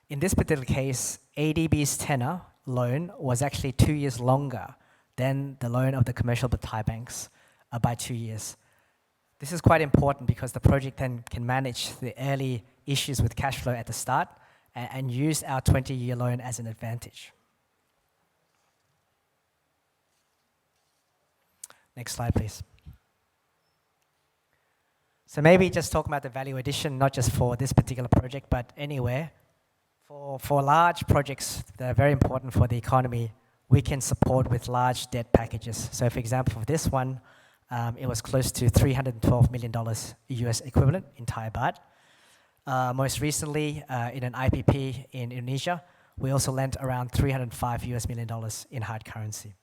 In this particular case, ADB's tenor loan was actually 2 years longer than the loan of the commercial Thai banks by 2 years. This is quite important because the project then can manage the early issues with cash flow at the start and use our 20-year loan as an advantage. Next slide, please. So maybe just talk about the value addition, not just for this particular project, but anywhere. For large projects that are very important for the economy, we can support with large debt packages. So for example, for this one, it was close to $312 million US equivalent in Thai baht. Most recently, in an IPP in Indonesia, we also lent around $305 million in hard currency.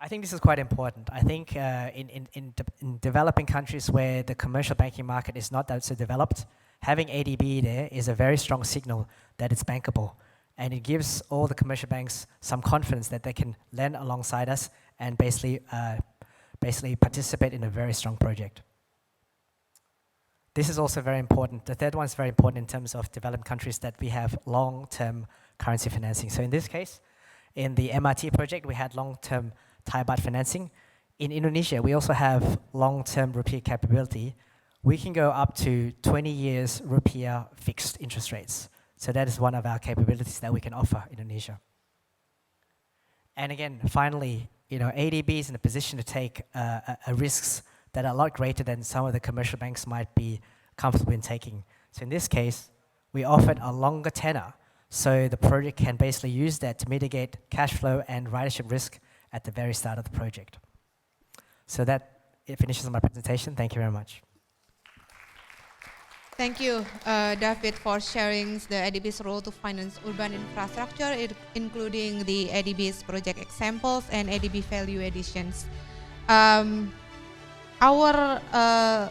I think this is quite important. I think in developing countries where the commercial banking market is not that so developed, having ADB there is a very strong signal that it's bankable. And it gives all the commercial banks some confidence that they can lend alongside us and basically participate in a very strong project. This is also very important. The third one is very important in terms of developed countries that we have long-term currency financing. So in this case, in the MRT project, we had long-term Thai baht financing. In Indonesia, we also have long-term rupiah capability. We can go up to 20 years rupiah fixed interest rates. So that is one of our capabilities that we can offer Indonesia. And again, finally, ADB is in a position to take risks that are a lot greater than some of the commercial banks might be comfortable in taking. So in this case, we offered a longer tenor, so the project can basically use that to mitigate cash flow and ridership risk at the very start of the project. So that finishes my presentation. Thank you very much. Thank you, David, for sharing the ADB's role to finance urban infrastructure, including the ADB's project examples and ADB value additions. Our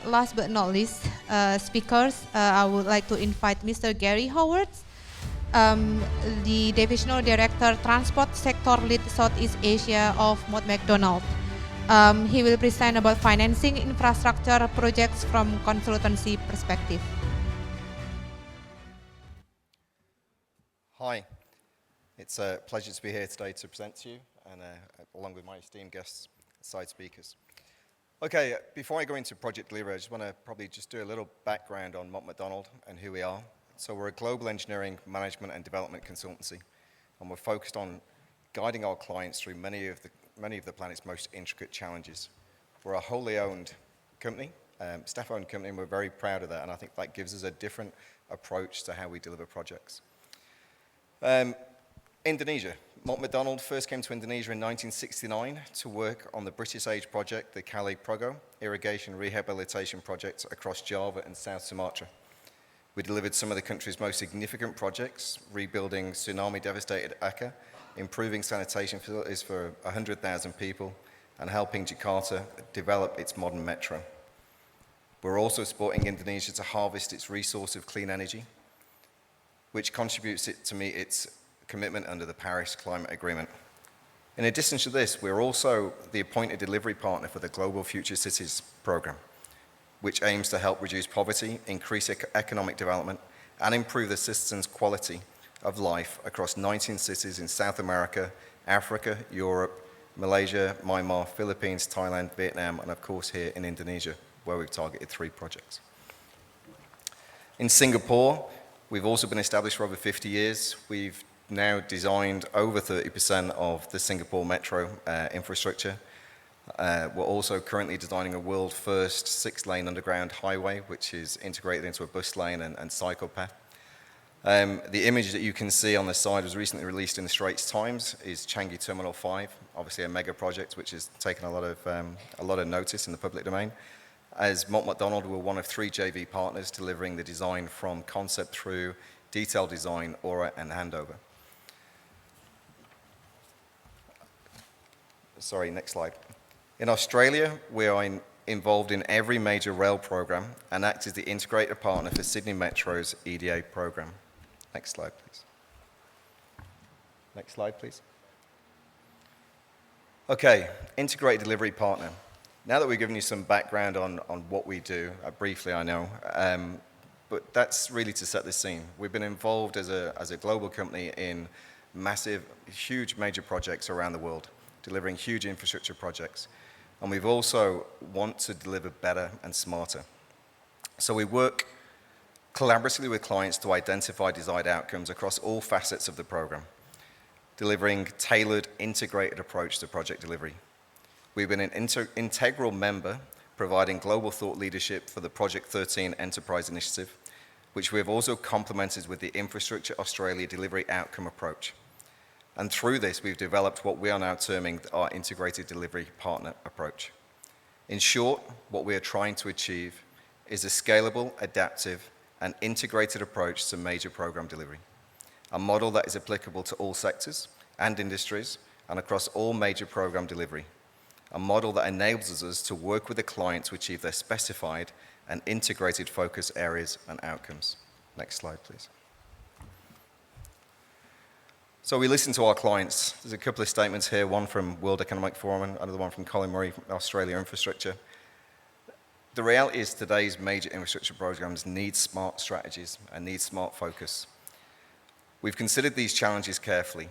last but not least speakers, I would like to invite Mr. Gary Howard, the Divisional Director, Transport Sector Lead Southeast Asia of Mott MacDonald. He will present about financing infrastructure projects from consultancy perspective. Hi, it's a pleasure to be here today to present to you, and along with my esteemed guests, side speakers. Okay, before I go into project delivery, I just want to probably just do a little background on Mott MacDonald and who we are. So we're a global engineering, management, and development consultancy, and we're focused on guiding our clients through many of the planet's most intricate challenges. We're a wholly owned company, staff-owned company, and we're very proud of that, and I think that gives us a different approach to how we deliver projects. Indonesia. Mott MacDonald first came to Indonesia in 1969 to work on the British Age project, the Kali Progo irrigation rehabilitation project across Java and South Sumatra. We delivered some of the country's most significant projects, rebuilding tsunami-devastated Aceh, improving sanitation facilities for 100,000 people, and helping Jakarta develop its modern metro. We're also supporting Indonesia to harvest its resource of clean energy, which contributes to meet its commitment under the Paris Climate Agreement. In addition to this, we're also the appointed delivery partner for the Global Future Cities program, which aims to help reduce poverty, increase economic development, and improve the citizens' quality of life across 19 cities in South America, Africa, Europe, Malaysia, Myanmar, Philippines, Thailand, Vietnam, and of course here in Indonesia, where we've targeted 3 projects. In Singapore, we've also been established for over 50 years. We've now designed over 30% of the Singapore metro infrastructure. We're also currently designing a world-first 6-lane underground highway, which is integrated into a bus lane and cycle path. The image that you can see on the side was recently released in the Straits Times, is Changi Terminal 5, obviously a mega project which has taken a lot of notice in the public domain. As Mott MacDonald, we're one of 3 JV partners delivering the design from concept through detailed design, aura, and handover. Sorry, next slide. In Australia, we are involved in every major rail program and act as the integrated partner for Sydney Metro's EDA program. Next slide, please. Next slide, please. Okay, integrated delivery partner. Now that we've given you some background on what we do, briefly I know, but that's really to set the scene. We've been involved as a global company in massive, huge major projects around the world, delivering huge infrastructure projects. And we've also want to deliver better and smarter. So we work collaboratively with clients to identify desired outcomes across all facets of the program, delivering tailored, integrated approach to project delivery. We've been an integral member providing global thought leadership for the Project 13 Enterprise Initiative, which we have also complemented with the Infrastructure Australia Delivery Outcome Approach. And through this, we've developed what we are now terming our Integrated Delivery Partner Approach. In short, what we are trying to achieve is a scalable, adaptive, and integrated approach to major program delivery, a model that is applicable to all sectors and industries and across all major program delivery, a model that enables us to work with the client to achieve their specified and integrated focus areas and outcomes. Next slide, please. So we listen to our clients. There's a couple of statements here, one from World Economic Forum and another one from Colin Murray from Australia Infrastructure. The reality is today's major infrastructure programs need smart strategies and need smart focus. We've considered these challenges carefully,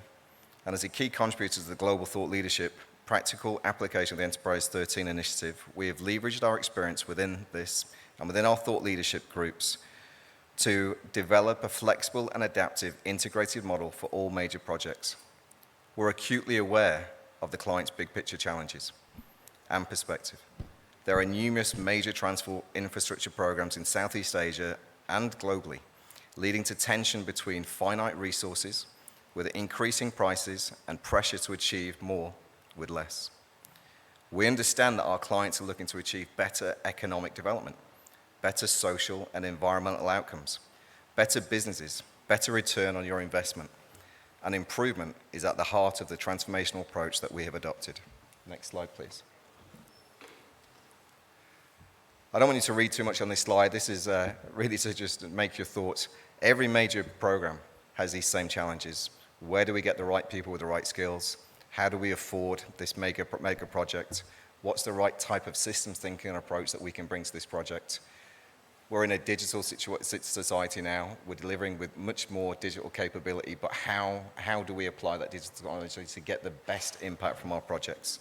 and as a key contributor to the global thought leadership, practical application of the Enterprise 13 initiative, we have leveraged our experience within this and within our thought leadership groups to develop a flexible and adaptive integrated model for all major projects. We're acutely aware of the client's big picture challenges and perspective. There are numerous major transport infrastructure programs in Southeast Asia and globally, leading to tension between finite resources with increasing prices and pressure to achieve more with less. We understand that our clients are looking to achieve better economic development, better social and environmental outcomes, better businesses, better return on your investment, and improvement is at the heart of the transformational approach that we have adopted. Next slide, please. I don't want you to read too much on this slide. This is really to just make your thoughts. Every major program has these same challenges. Where do we get the right people with the right skills? How do we afford this mega project? What's the right type of systems thinking and approach that we can bring to this project? We're in a digital society now. We're delivering with much more digital capability, but how do we apply that digital technology to get the best impact from our projects?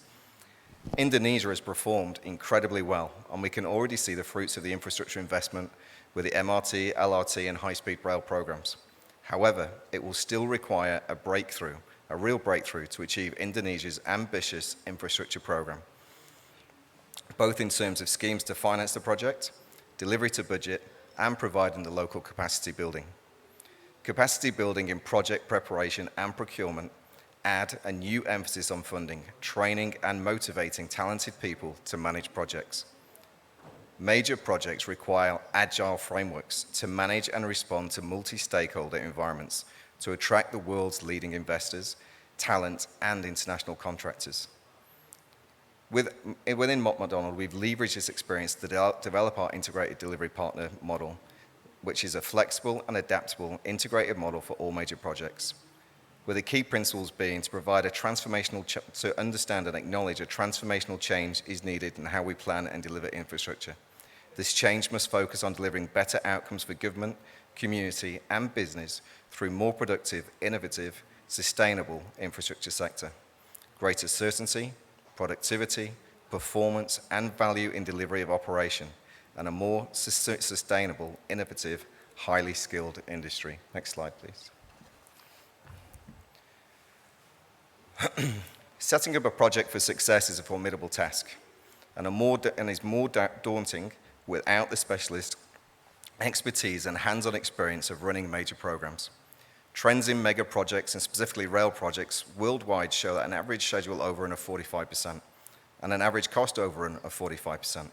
Indonesia has performed incredibly well, and we can already see the fruits of the infrastructure investment with the MRT, LRT, and high-speed rail programs. However, it will still require a breakthrough, a real breakthrough, to achieve Indonesia's ambitious infrastructure program, both in terms of schemes to finance the project, delivery to budget, and providing the local capacity building. Capacity building in project preparation and procurement add a new emphasis on funding, training, and motivating talented people to manage projects. Major projects require agile frameworks to manage and respond to multi-stakeholder environments to attract the world's leading investors, talent, and international contractors. Within Mott MacDonald, we've leveraged this experience to develop our integrated delivery partner model, which is a flexible and adaptable integrated model for all major projects, with the key principles being to provide a to understand and acknowledge a transformational change is needed in how we plan and deliver infrastructure. This change must focus on delivering better outcomes for government, community, and business through more productive, innovative, sustainable infrastructure sector, greater certainty, productivity, performance, and value in delivery of operation, and a more sustainable, innovative, highly skilled industry. Next slide, please. Setting up a project for success is a formidable task, and is more daunting without the specialist expertise and hands-on experience of running major programs. Trends in mega projects, and specifically rail projects, worldwide show that an average schedule overrun of 45% and an average cost overrun of 45%.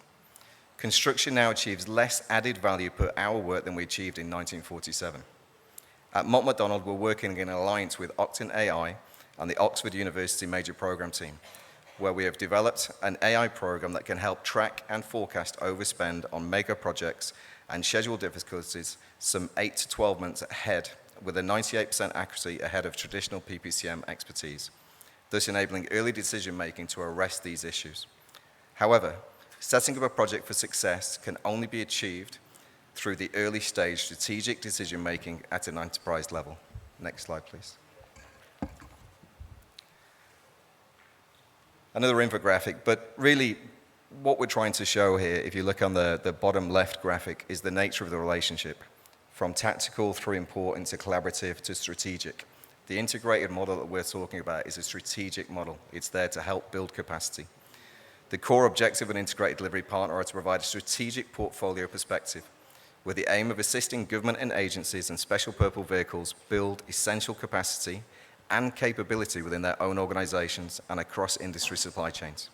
Construction now achieves less added value per hour work than we achieved in 1947. At Mott MacDonald, we're working in an alliance with Octane AI and the Oxford University Major Program Team. where we have developed an AI program that can help track and forecast overspend on mega projects and schedule difficulties some 8 to 12 months ahead, with a 98% accuracy ahead of traditional PPCM expertise, thus enabling early decision-making to arrest these issues. However, setting up a project for success can only be achieved through the early stage strategic decision-making at an enterprise level. Next slide, please. Another infographic, but really what we're trying to show here, if you look on the bottom left graphic, is the nature of the relationship, from tactical through important to collaborative to strategic. The integrated model that we're talking about is a strategic model. It's there to help build capacity. The core objective of an integrated delivery partner are to provide a strategic portfolio perspective with the aim of assisting government and agencies and special purpose vehicles build essential capacity and capability within their own organizations and across industry supply chains.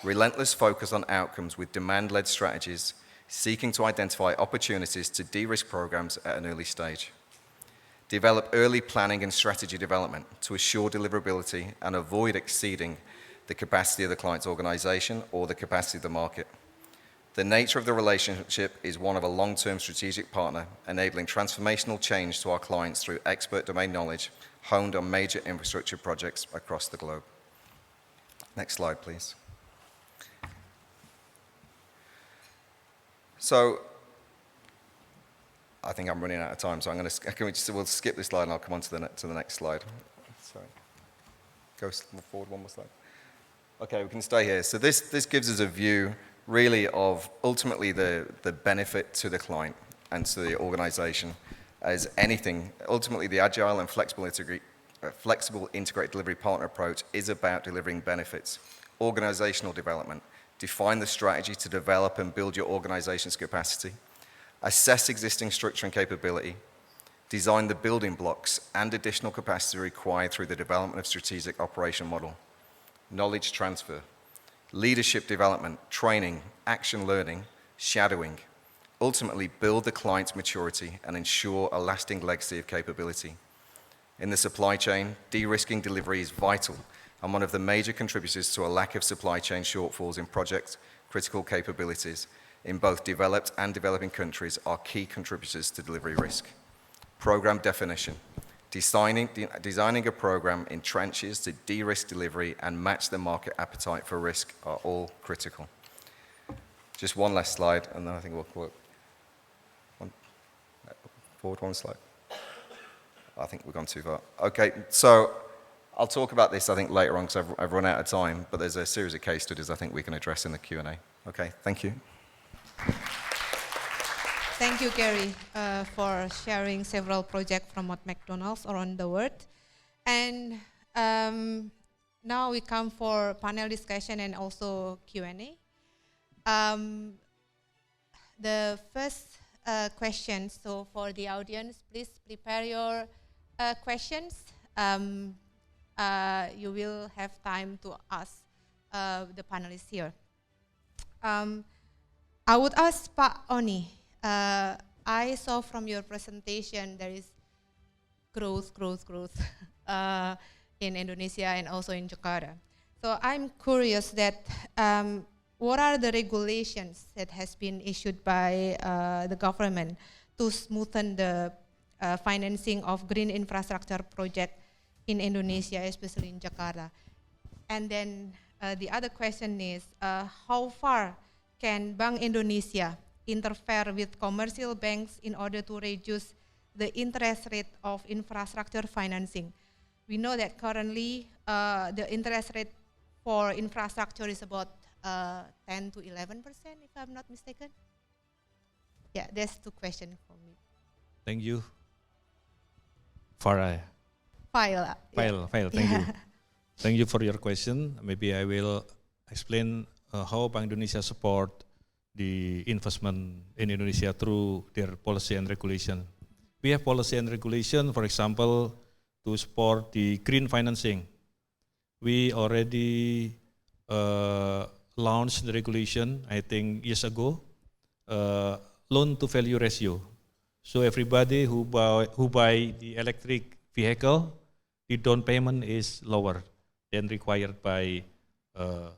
Relentless focus on outcomes with demand-led strategies, seeking to identify opportunities to de-risk programs at an early stage. Develop early planning and strategy development to assure deliverability and avoid exceeding the capacity of the client's organization or the capacity of the market. The nature of the relationship is one of a long-term strategic partner, enabling transformational change to our clients through expert domain knowledge honed on major infrastructure projects across the globe. Next slide, please. So, I think I'm running out of time, so we'll skip this slide and I'll come on to the next slide. Sorry. Go forward one more slide. Okay, we can stay here. So this gives us a view really of ultimately the benefit to the client and to the organization as anything. Ultimately, the agile and flexible integrated delivery partner approach is about delivering benefits, organizational development, define the strategy to develop and build your organization's capacity, assess existing structure and capability, design the building blocks and additional capacity required through the development of strategic operation model, knowledge transfer, leadership development, training, action learning, shadowing, ultimately build the client's maturity and ensure a lasting legacy of capability. In the supply chain, de-risking delivery is vital and one of the major contributors to a lack of supply chain shortfalls in project critical capabilities in both developed and developing countries are key contributors to delivery risk. Program definition. Designing a program in trenches to de-risk delivery and match the market appetite for risk are all critical. Just one last slide, and then I think we'll forward one slide. I think we've gone too far. Okay, so I'll talk about this, I think, later on because I've run out of time, but there's a series of case studies I think we can address in the Q&A. Okay, thank you. Thank you, Gary, for sharing several projects from McDonald's around the world. And now we come for panel discussion and also Q&A. The first question, so for the audience, please prepare your questions. You will have time to ask the panelists here. I would ask Pak Oni. I saw from your presentation there is growth in Indonesia and also in Jakarta. So I'm curious that what are the regulations that has been issued by the government to smoothen the financing of green infrastructure project in Indonesia, especially in Jakarta? And then the other question is, how far can Bank Indonesia interfere with commercial banks in order to reduce the interest rate of infrastructure financing? We know that currently the interest rate for infrastructure is about 10 to 11%, if I'm not mistaken. Yeah, that's two questions for me. Thank you. Farah. File, thank you. Thank you for your question. Maybe I will explain how Bank Indonesia support the investment in Indonesia through their policy and regulation. We have policy and regulation, for example, to support the green financing. We already launched the regulation, I think, years ago, loan to value ratio. So everybody who buy the electric vehicle, the down payment is lower than required by uh,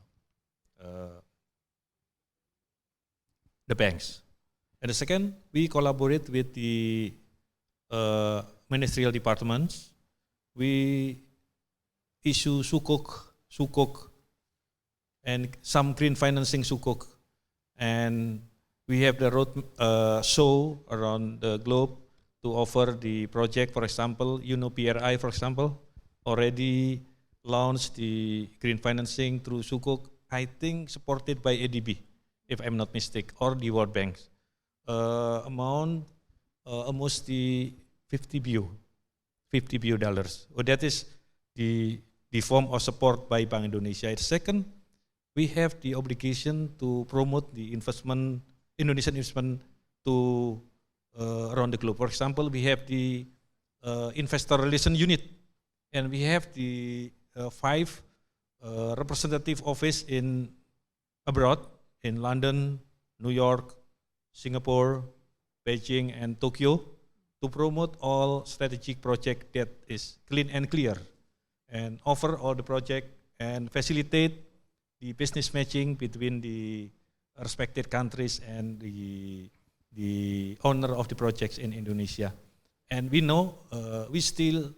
uh, the banks. And the second, we collaborate with the ministerial departments. We issue sukuk, and some green financing sukuk, and we have the road show around the globe to offer the project. For example, PRI, for example, already launched the green financing through sukuk, I think supported by ADB, if I'm not mistaken, or the World Bank. Amount almost the 50 BU dollars. So that is the form of support by Bank Indonesia. Second, we have the obligation to promote the investment, Indonesian investment to around the globe. For example, we have the investor relation unit, and we have the 5 representative office in abroad, in London, New York, Singapore, Beijing, and Tokyo, to promote all strategic project that is clean and clear, and offer all the project and facilitate the business matching between the respected countries and the owner of the projects in Indonesia. And we know we still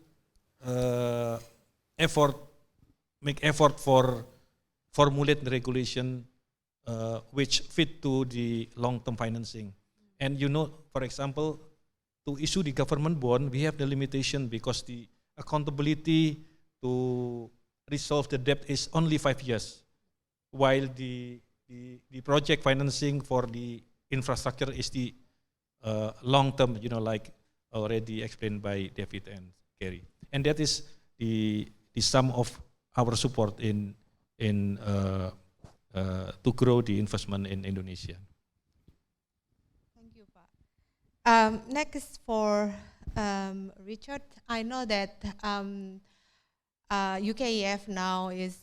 make effort for formulate the regulation which fit to the long-term financing. And for example, to issue the government bond, we have the limitation because the accountability to resolve the debt is only 5 years, while the project financing for the infrastructure is the long-term, like already explained by David and Kerry. And that is the sum of our support in to grow the investment in Indonesia. Thank you, Pak. Next for Richard. I know that UKEF now is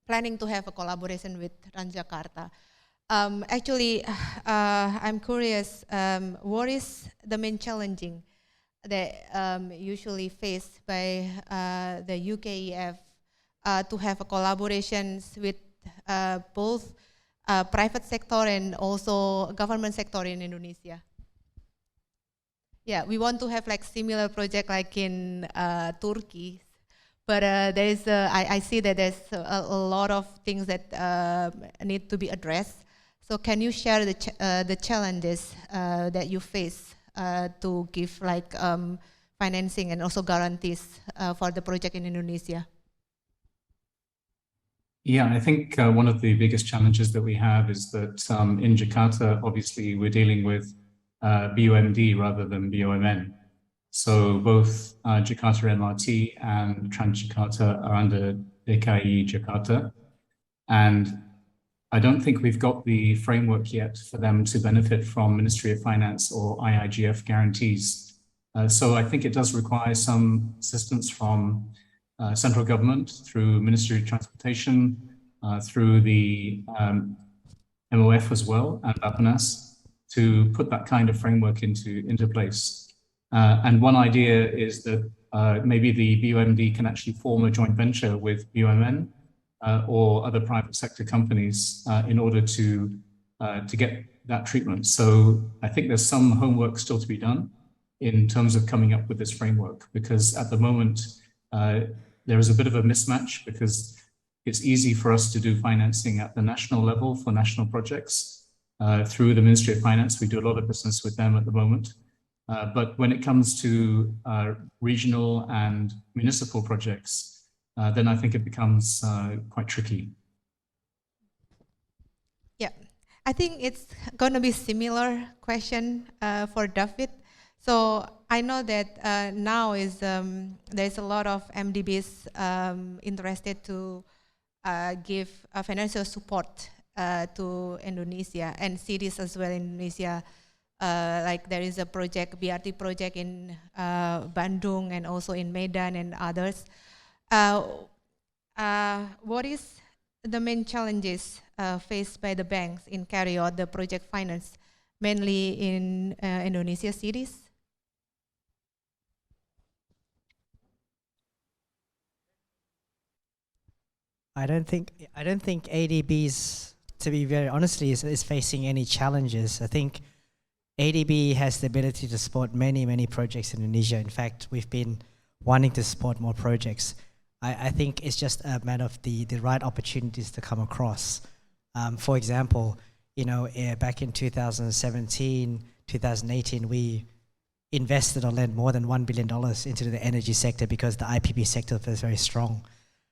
planning to have a collaboration with Transjakarta. Actually, I'm curious, what is the main challenging that usually faced by the UKEF to have a collaborations with both private sector and also government sector in Indonesia? Yeah, we want to have like similar project like in Turkey, but there is I see that there's a lot of things that need to be addressed. So can you share the challenges that you face to give like financing and also guarantees for the project in Indonesia? Yeah, I think one of the biggest challenges that we have is that in Jakarta, obviously, we're dealing with BUMD rather than BUMN. So both Jakarta MRT and Transjakarta are under DKI Jakarta. And I don't think we've got the framework yet for them to benefit from Ministry of Finance or IIGF guarantees. So I think it does require some assistance from central government through Ministry of Transportation, through the MOF as well, and Bappenas, to put that kind of framework into place. And one idea is that maybe the BUMD can actually form a joint venture with BUMN or other private sector companies in order to get that treatment. So I think there's some homework still to be done in terms of coming up with this framework, because at the moment there is a bit of a mismatch, because it's easy for us to do financing at the national level for national projects through the Ministry of Finance. We do a lot of business with them at the moment. But when it comes to regional and municipal projects, then I think it becomes quite tricky. Yeah, I think it's going to be similar question for David. So I know that now is there's a lot of MDBs interested to give financial support to Indonesia and cities as well in Indonesia. Like there is a project, BRT project in Bandung and also in Medan and others. What is the main challenges faced by the banks in carry out the project finance, mainly in Indonesia cities? I don't think ADB's, to be very honestly, is facing any challenges. I think ADB has the ability to support many projects in Indonesia. In fact, we've been wanting to support more projects. I think it's just a matter of the right opportunities to come across. For example, back in 2017, 2018, we invested or lent more than $1 billion into the energy sector because the IPP sector was very strong.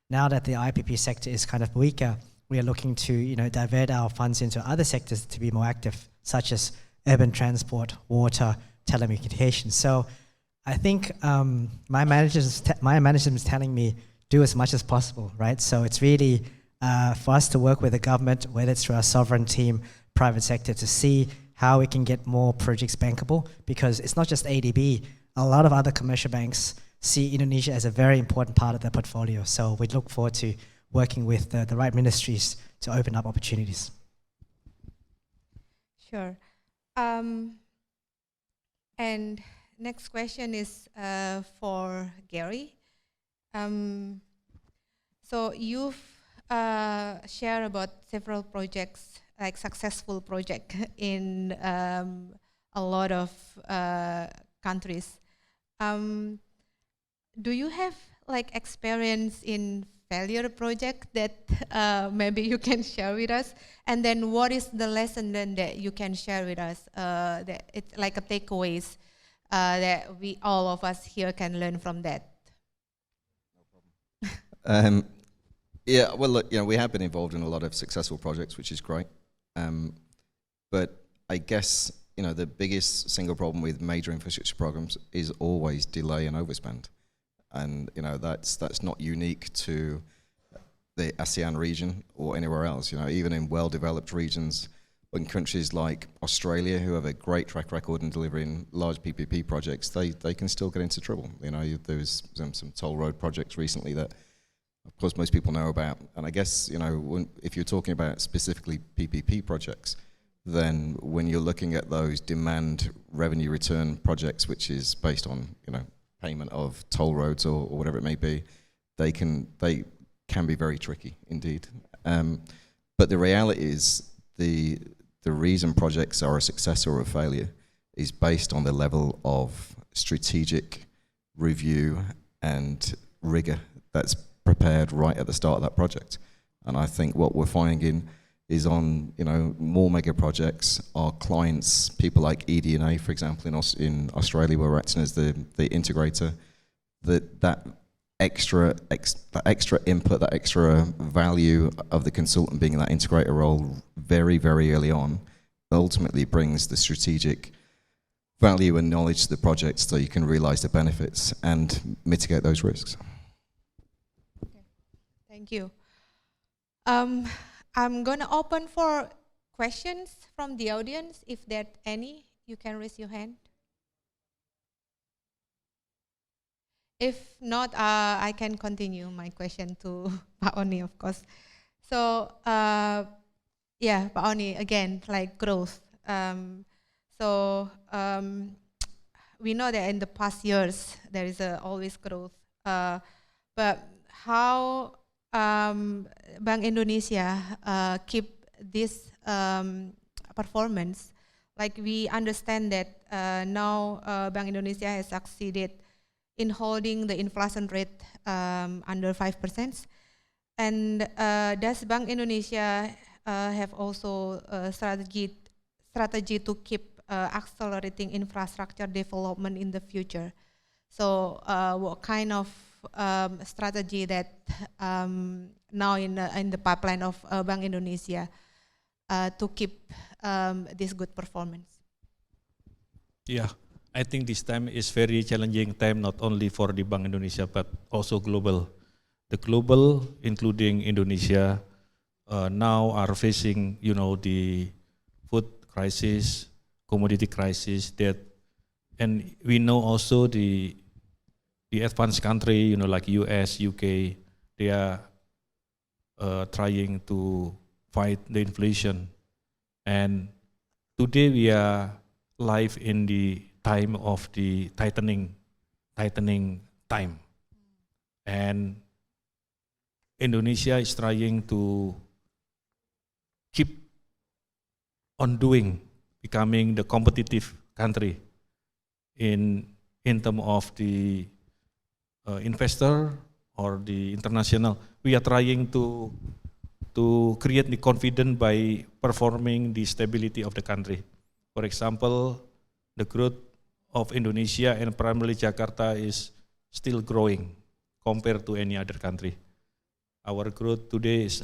Now that the IPP sector is kind of weaker, we are looking to divert our funds into other sectors to be more active, such as urban transport, water, telecommunications. So I think my manager is telling me do as much as possible, right? So it's really for us to work with the government, whether it's through our sovereign team, private sector, to see how we can get more projects bankable, because it's not just ADB. A lot of other commercial banks see Indonesia as a very important part of their portfolio. So we look forward to working with the right ministries to open up opportunities. Sure. And next question is for Gary. So you've shared about several projects, like successful project in a lot of countries. Do you have like experience in failure project that maybe you can share with us? And then what is the lesson then that you can share with us, that it's like a takeaways that we, all of us here, can learn from that? Yeah, well, look, we have been involved in a lot of successful projects, which is great. But I guess, the biggest single problem with major infrastructure programs is always delay and overspend. And, that's not unique to the ASEAN region or anywhere else. Even in well-developed regions, in countries like Australia, who have a great track record in delivering large PPP projects, they can still get into trouble. There's some toll road projects recently that, of course, most people know about. And I guess, if you're talking about specifically PPP projects, then when you're looking at those demand revenue return projects, which is based on, payment of toll roads or whatever it may be, they can be very tricky indeed. But the reality is the reason projects are a success or a failure is based on the level of strategic review and rigor that's prepared right at the start of that project. And I think what we're finding is on more mega projects, our clients, people like ED&A, for example, in Australia, where we're acting as the integrator, that extra input, that extra value of the consultant being in that integrator role very, very early on, ultimately brings the strategic value and knowledge to the project so you can realize the benefits and mitigate those risks. Okay. Thank you. I'm going to open for questions from the audience. If there are any, you can raise your hand. If not, I can continue my question to Pak Oni, of course. So, yeah, Pak Oni, again, like growth. We know that in the past years, there is always growth. But how Bank Indonesia keep this performance? Like, we understand that now Bank Indonesia has succeeded in holding the inflation rate under 5%. And does Bank Indonesia have also a strategy to keep accelerating infrastructure development in the future? So what kind of strategy that now in the pipeline of Bank Indonesia to keep this good performance? Yeah, I think this time is very challenging time, not only for the Bank Indonesia, but also global. The global, including Indonesia, now are facing, the food crisis, commodity crisis, and we know also the advanced country, like US, UK, they are trying to fight the inflation. And today we are live in the time of the tightening time. And Indonesia is trying to keep on doing, becoming the competitive country in terms of the investor or the international. We are trying to create the confidence by performing the stability of the country. For example, the growth of Indonesia and primarily Jakarta is still growing compared to any other country. Our growth today is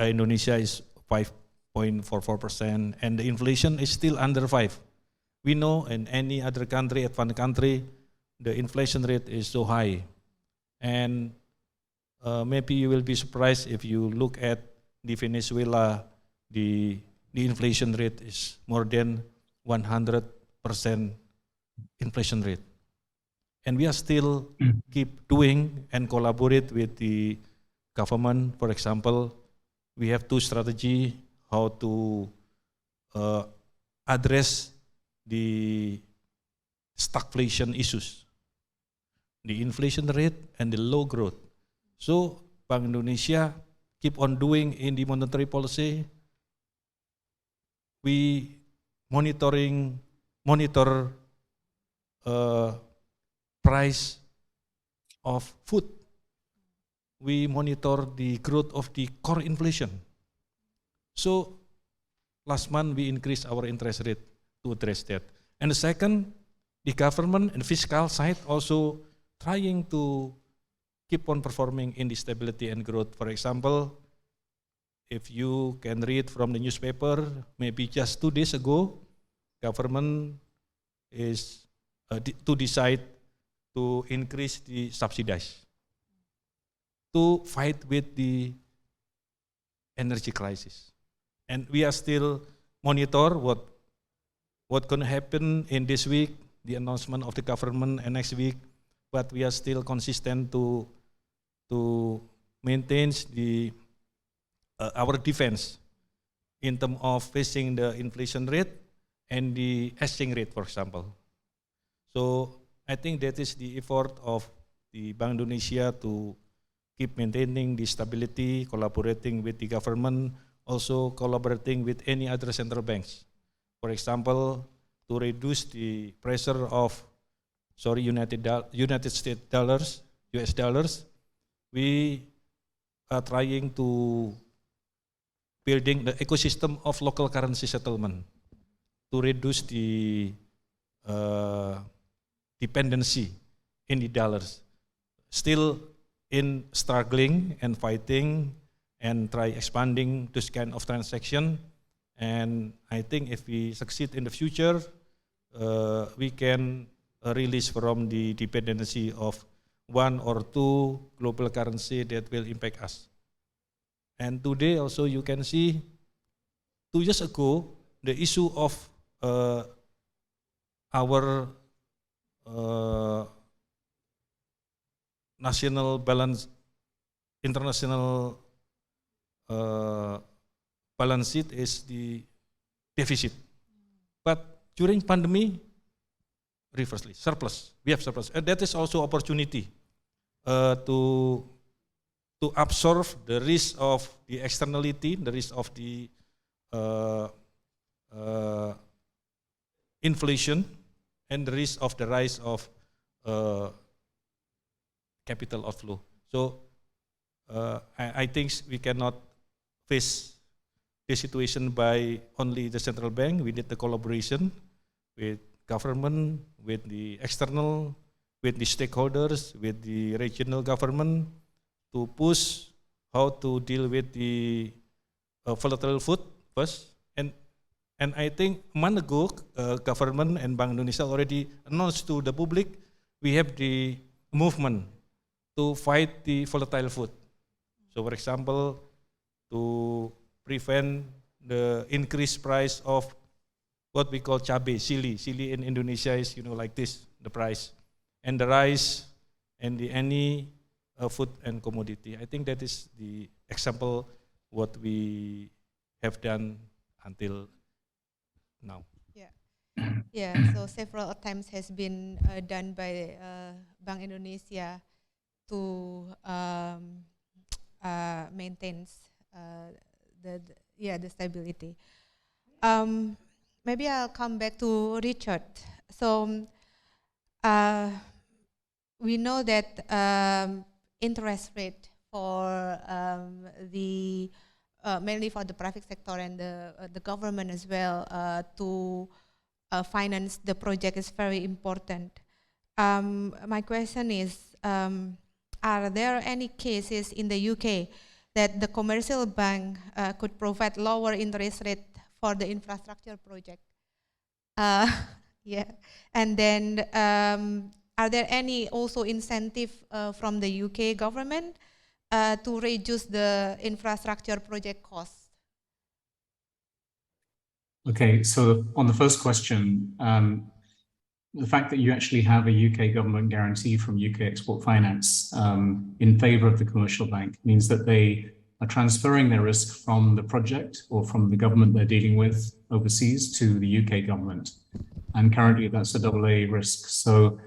Indonesia is 5.44%, and the inflation is still under 5. We know in any other country, advanced country, the inflation rate is so high. And maybe you will be surprised if you look at the Venezuela, the inflation rate is more than 100% inflation rate. And we are still keep doing and collaborate with the government. For example, we have two strategies how to address the stagflation issues, the inflation rate and the low growth. So Bank Indonesia keep on doing in the monetary policy. We monitor price of food. We monitor the growth of the core inflation. So last month we increased our interest rate to address that. And the second, the government and fiscal side also trying to keep on performing in the stability and growth. For example, if you can read from the newspaper, maybe just 2 days ago, government is to decide to increase the subsidies to fight with the energy crisis. And we are still monitor what going to happen in this week, the announcement of the government, and next week, but we are still consistent to maintain our defense in terms of facing the inflation rate and the exchange rate, for example. So I think that is the effort of the Bank Indonesia to keep maintaining the stability, collaborating with the government, also collaborating with any other central banks. For example, to reduce the pressure of United States dollars, US dollars, we are trying to building the ecosystem of local currency settlement to reduce the dependency in the dollars. Still in struggling and fighting and try expanding this kind of transaction. And I think if we succeed in the future, we can release from the dependency of one or two global currency that will impact us. And today also you can see 2 years ago, the issue of our national balance, international balance sheet is the deficit. But during pandemic, reversely, surplus. We have surplus. And that is also opportunity to absorb the risk of the externality, the risk of the inflation, and the risk of the rise of capital outflow. So I think we cannot face this situation by only the central bank. We need the collaboration with government, with the external, with the stakeholders, with the regional government to push how to deal with the volatile food first. And I think a month ago, government and Bank Indonesia already announced to the public, we have the movement to fight the volatile food. So for example, to prevent the increased price of what we call cabai, sili. Sili in Indonesia is, like this, the price. And the rice and any food and commodity. I think that is the example what we have done until now. Yeah, so several attempts has been done by Bank Indonesia to maintain the stability. Maybe I'll come back to Richard. So we know that interest rate for the mainly for the private sector and the government as well to finance the project is very important. My question is, are there any cases in the UK that the commercial bank could provide lower interest rate for the infrastructure project? Yeah, and then are there any also incentive from the UK government to reduce the infrastructure project costs? Okay, so on the first question, the fact that you actually have a UK government guarantee from UK Export Finance in favor of the commercial bank means that they are transferring their risk from the project or from the government they're dealing with overseas to the UK government. And currently that's a AA risk. So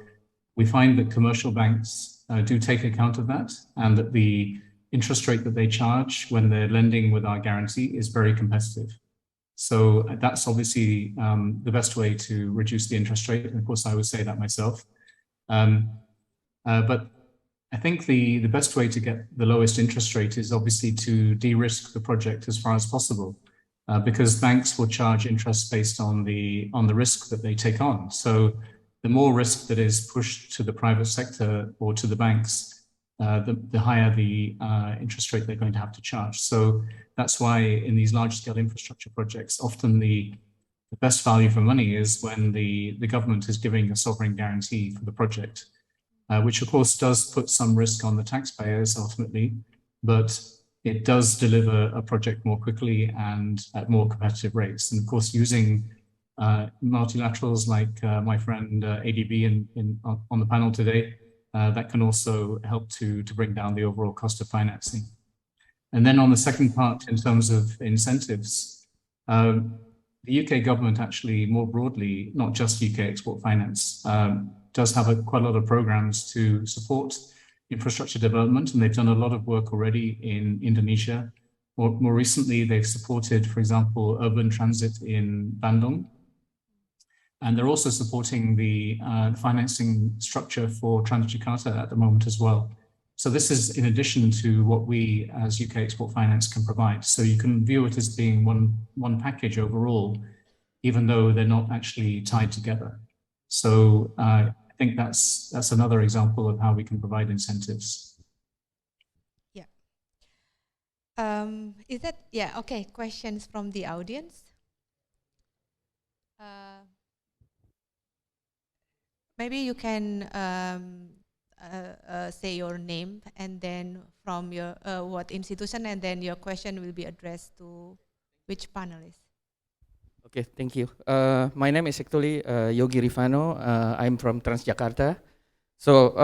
we find that commercial banks do take account of that, and that the interest rate that they charge when they're lending with our guarantee is very competitive. So that's obviously the best way to reduce the interest rate. And of course, I would say that myself. But I think the best way to get the lowest interest rate is obviously to de-risk the project as far as possible, because banks will charge interest based on the risk that they take on. So the more risk that is pushed to the private sector or to the banks, the higher the interest rate they're going to have to charge. So that's why in these large-scale infrastructure projects, often the best value for money is when the government is giving a sovereign guarantee for the project, which of course does put some risk on the taxpayers ultimately, but it does deliver a project more quickly and at more competitive rates. And of course, using multilaterals like my friend ADB on the panel today, that can also help to bring down the overall cost of financing. And then on the second part, in terms of incentives, the UK government actually more broadly, not just UK Export Finance, does have quite a lot of programs to support infrastructure development, and they've done a lot of work already in Indonesia. More recently, they've supported, for example, urban transit in Bandung. And they're also supporting the financing structure for Jakarta at the moment as well. So this is in addition to what we as UK Export Finance can provide. So you can view it as being one package overall, even though they're not actually tied together. So I think that's another example of how we can provide incentives. Yeah. Okay, questions from the audience? Maybe you can say your name and then from your what institution, and then your question will be addressed to which panelist. Okay, thank you. My name is actually Yogi Rifano. I'm from Jakarta. So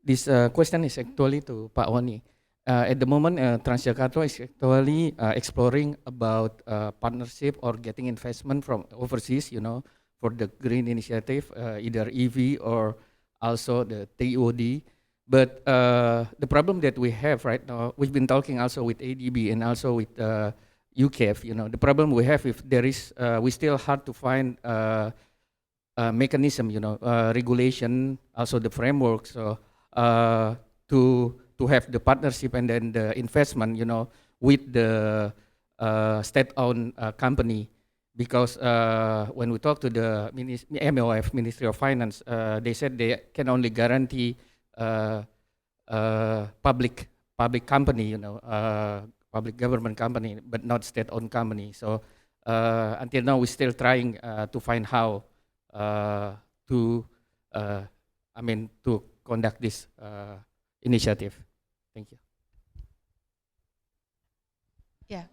this question is actually to Pak Wani. At the moment, Jakarta is actually exploring about partnership or getting investment from overseas, for the green initiative, either EV or also the TOD. But the problem that we have right now, we've been talking also with ADB and also with UKF, the problem we have, if there is, we still hard to find a mechanism, regulation, also the framework, so to have the partnership and then the investment, with the state-owned company. Because when we talk to the MOF, Ministry of Finance, they said they can only guarantee public company, public government company, but not state-owned company. So until now, we're still trying to find how to conduct this initiative. Thank you. Yeah.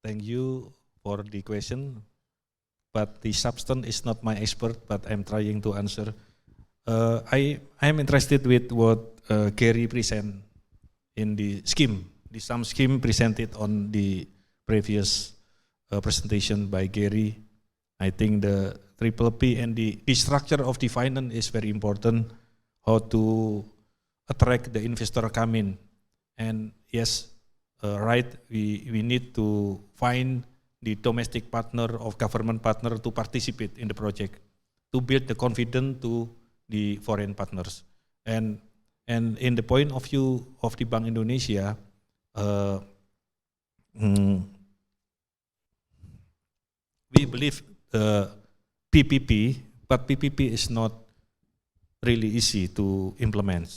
Thank you for the question, but the substance is not my expert, but I'm trying to answer. I'm interested with what Gary present in the scheme, some scheme presented on the previous presentation by Gary, I think the triple P and the structure of the finance is very important. How to attract the investor come in, and yes, right. We need to find the domestic partner of government partner to participate in the project, to build the confidence to the foreign partners, and in the point of view of the Bank Indonesia. We believe PPP, but PPP is not really easy to implement.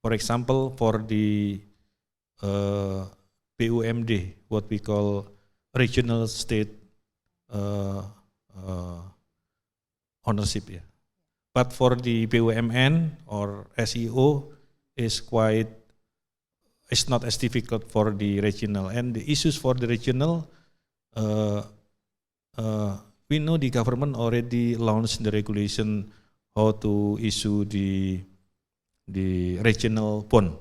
For example, for the BUMD, what we call regional state ownership, yeah. But for the BUMN or SEO is not as difficult for the regional. And the issues for the regional, we know the government already launched the regulation how to issue the regional bond.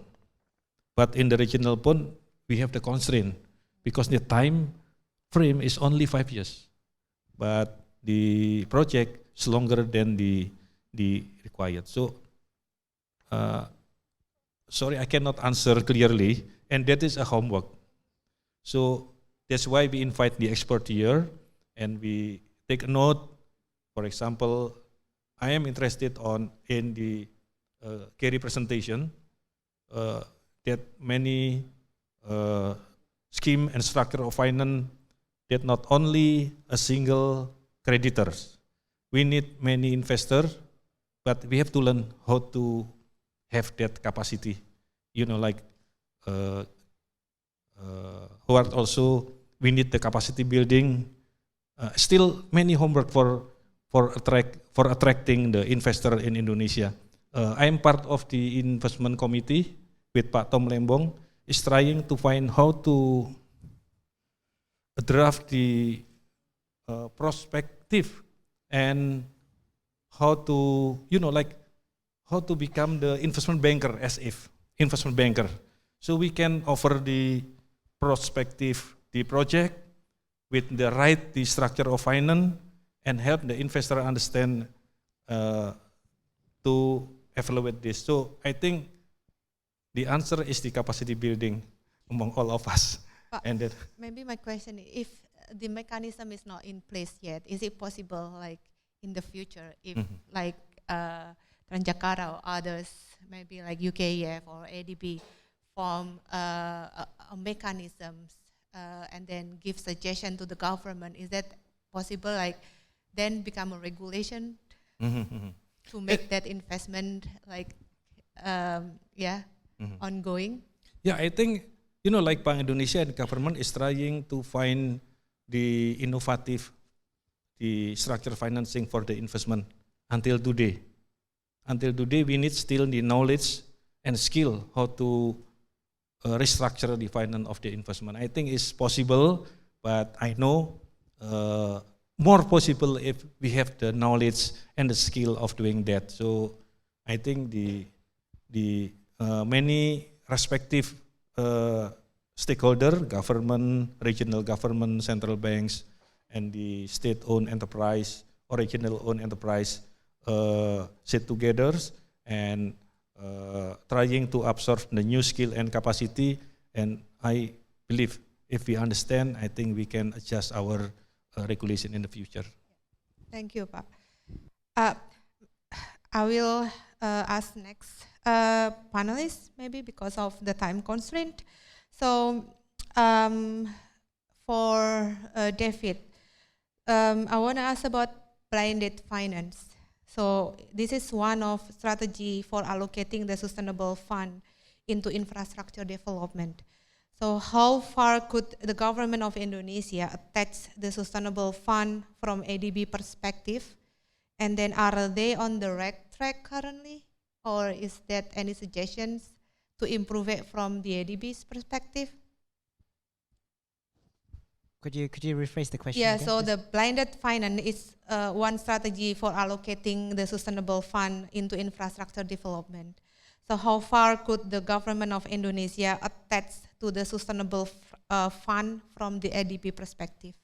But in the regional bond, we have the constraint because the time frame is only 5 years. But the project is longer than the required. So, sorry, I cannot answer clearly, and that is a homework. So that's why we invite the expert here, and we take a note. For example, I am interested in the carry presentation that many scheme and structure of finance that not only a single creditors. We need many investors, but we have to learn how to have that capacity. You know, like Howard also, we need the capacity building. Still many homework for attracting the investor in Indonesia. I am part of the investment committee with Pak Tom Lembong, is trying to find how to draft the perspective and how to, how to become the investment banker as if investment banker. So we can offer the perspective, the project with the structure of finance and help the investor understand to evaluate this. So I think the answer is the capacity building among all of us. And that maybe my question is, if the mechanism is not in place yet, is it possible, like in the future, if like Transjakarta or others, maybe like UKEF or ADB, form a mechanisms and then give suggestion to the government, is that possible? Like then become a regulation to make that investment like ongoing? Yeah, I think like Bank Indonesia and government is trying to find the innovative, the structure financing for the investment until today. Until today, we need still the knowledge and skill how to restructure the finance of the investment. I think it's possible, but I know more possible if we have the knowledge and the skill of doing that. So I think the many respective stakeholder, government, regional government, central banks, and the state-owned enterprise or regional-owned enterprise sit together and trying to absorb the new skill and capacity. And I believe if we understand, I think we can adjust our regulation in the future. Thank you, Pak. I will ask next panelists, maybe because of the time constraint. So for David, I want to ask about blended finance. So this is one of strategy for allocating the sustainable fund into infrastructure development. So how far could the government of Indonesia attach the sustainable fund from ADB perspective? And then are they on the right track currently? Or is there any suggestions to improve it from the ADB's perspective? Could you rephrase the question? Yeah, again, so please? the blended finance is one strategy for allocating the sustainable fund into infrastructure development. So how far could the government of Indonesia attach to the sustainable fund from the ADB perspective?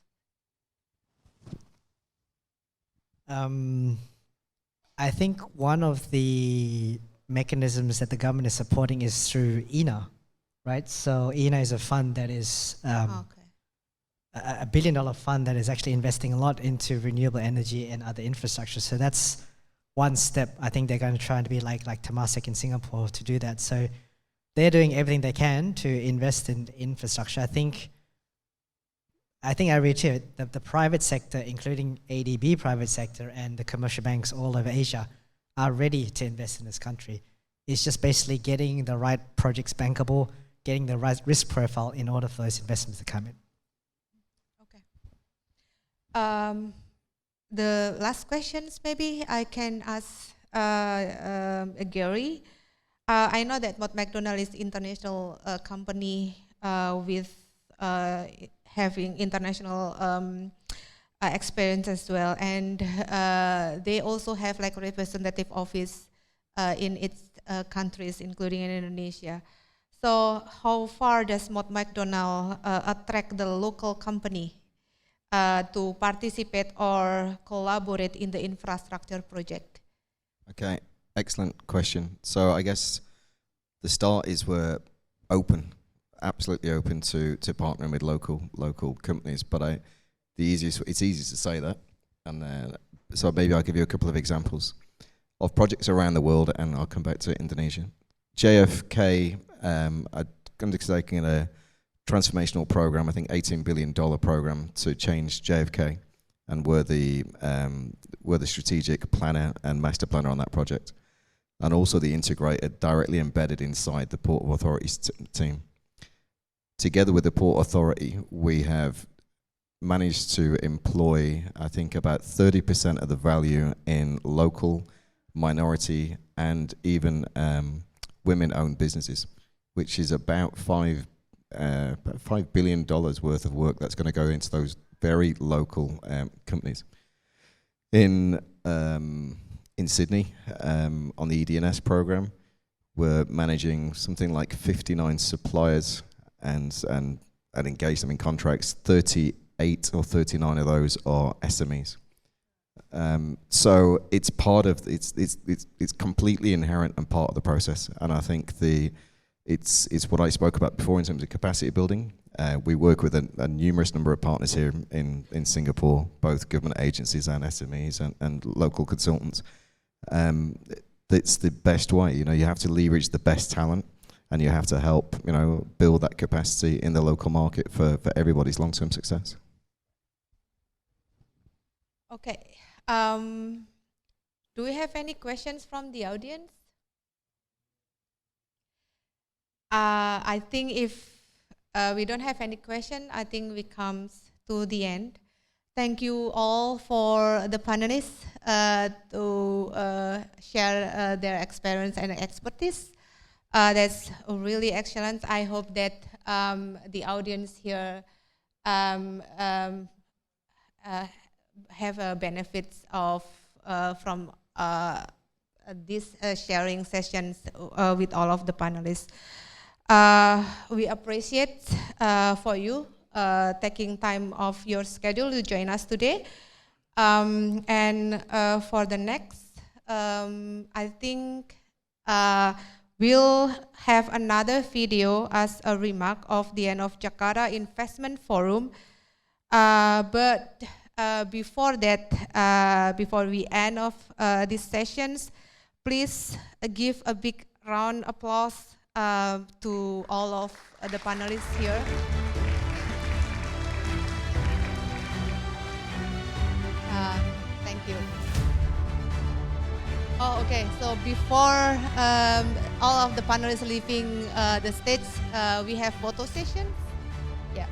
I think one of the mechanisms that the government is supporting is through ENA, right? So ENA is a fund that is a $1 billion fund that is actually investing a lot into renewable energy and other infrastructure. So that's one step. I think they're going to try to be like THEMATIC in Singapore to do that. So they're doing everything they can to invest in infrastructure. I think I reiterate that the private sector, including ADB private sector and the commercial banks all over Asia, are ready to invest in this country. It's just basically getting the right projects bankable, getting the right risk profile in order for those investments to come in. Okay. The last questions, maybe I can ask Gary. I know that McDonald is international company with having international experience as well, and they also have like representative office in its countries, including in Indonesia. So how far does McDonald attract the local company to participate or collaborate in the infrastructure project? Okay, excellent question. So I guess the start is we're open, absolutely open to partnering with local companies. But it's easy to say that, and so maybe I'll give you a couple of examples of projects around the world, and I'll come back to Indonesia. JFK are undertaking a transformational program, I think $18 billion program to change JFK, and we're the strategic planner and master planner on that project, and also the integrated, directly embedded inside the Port Authority's team. Together with the Port Authority, we have managed to employ, I think, about 30% of the value in local, minority, and even women-owned businesses, which is about $5 billion worth of work that's going to go into those very local companies. In Sydney, on the ED&S program, we're managing something like 59 suppliers and engage them in contracts. 38 or 39 of those are SMEs. So it's part of it's completely inherent and part of the process. And I think it's what I spoke about before in terms of capacity building. We work with a numerous number of partners here in Singapore, both government agencies and SMEs and local consultants. It's the best way. You have to leverage the best talent, and you have to help build that capacity in the local market for everybody's long-term success. Okay. Do we have any questions from the audience? I think if we don't have any question, I think we come to the end. Thank you all for the panelists to share their experience and expertise. That's really excellent. I hope that the audience here have benefits from these sharing sessions with all of the panelists. We appreciate for you taking time off your schedule to join us today. And for the next, I think we'll have another video as a remark of the end of Jakarta Investment Forum. But before that, before we end of these sessions, please give a big round of applause to all of the panelists here. Thank you. Oh, okay. So before all of the panelists leaving the stage, we have photo sessions. Yeah.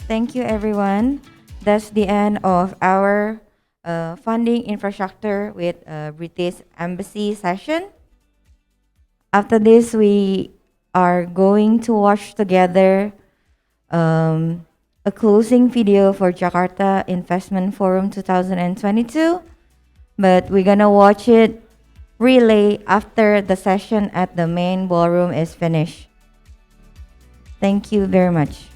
Thank you, everyone. That's the end of our funding infrastructure with British Embassy session. After this, we are going to watch together a closing video for Jakarta Investment Forum 2022, but we're gonna watch it relay after the session at the main ballroom is finished. Thank you very much.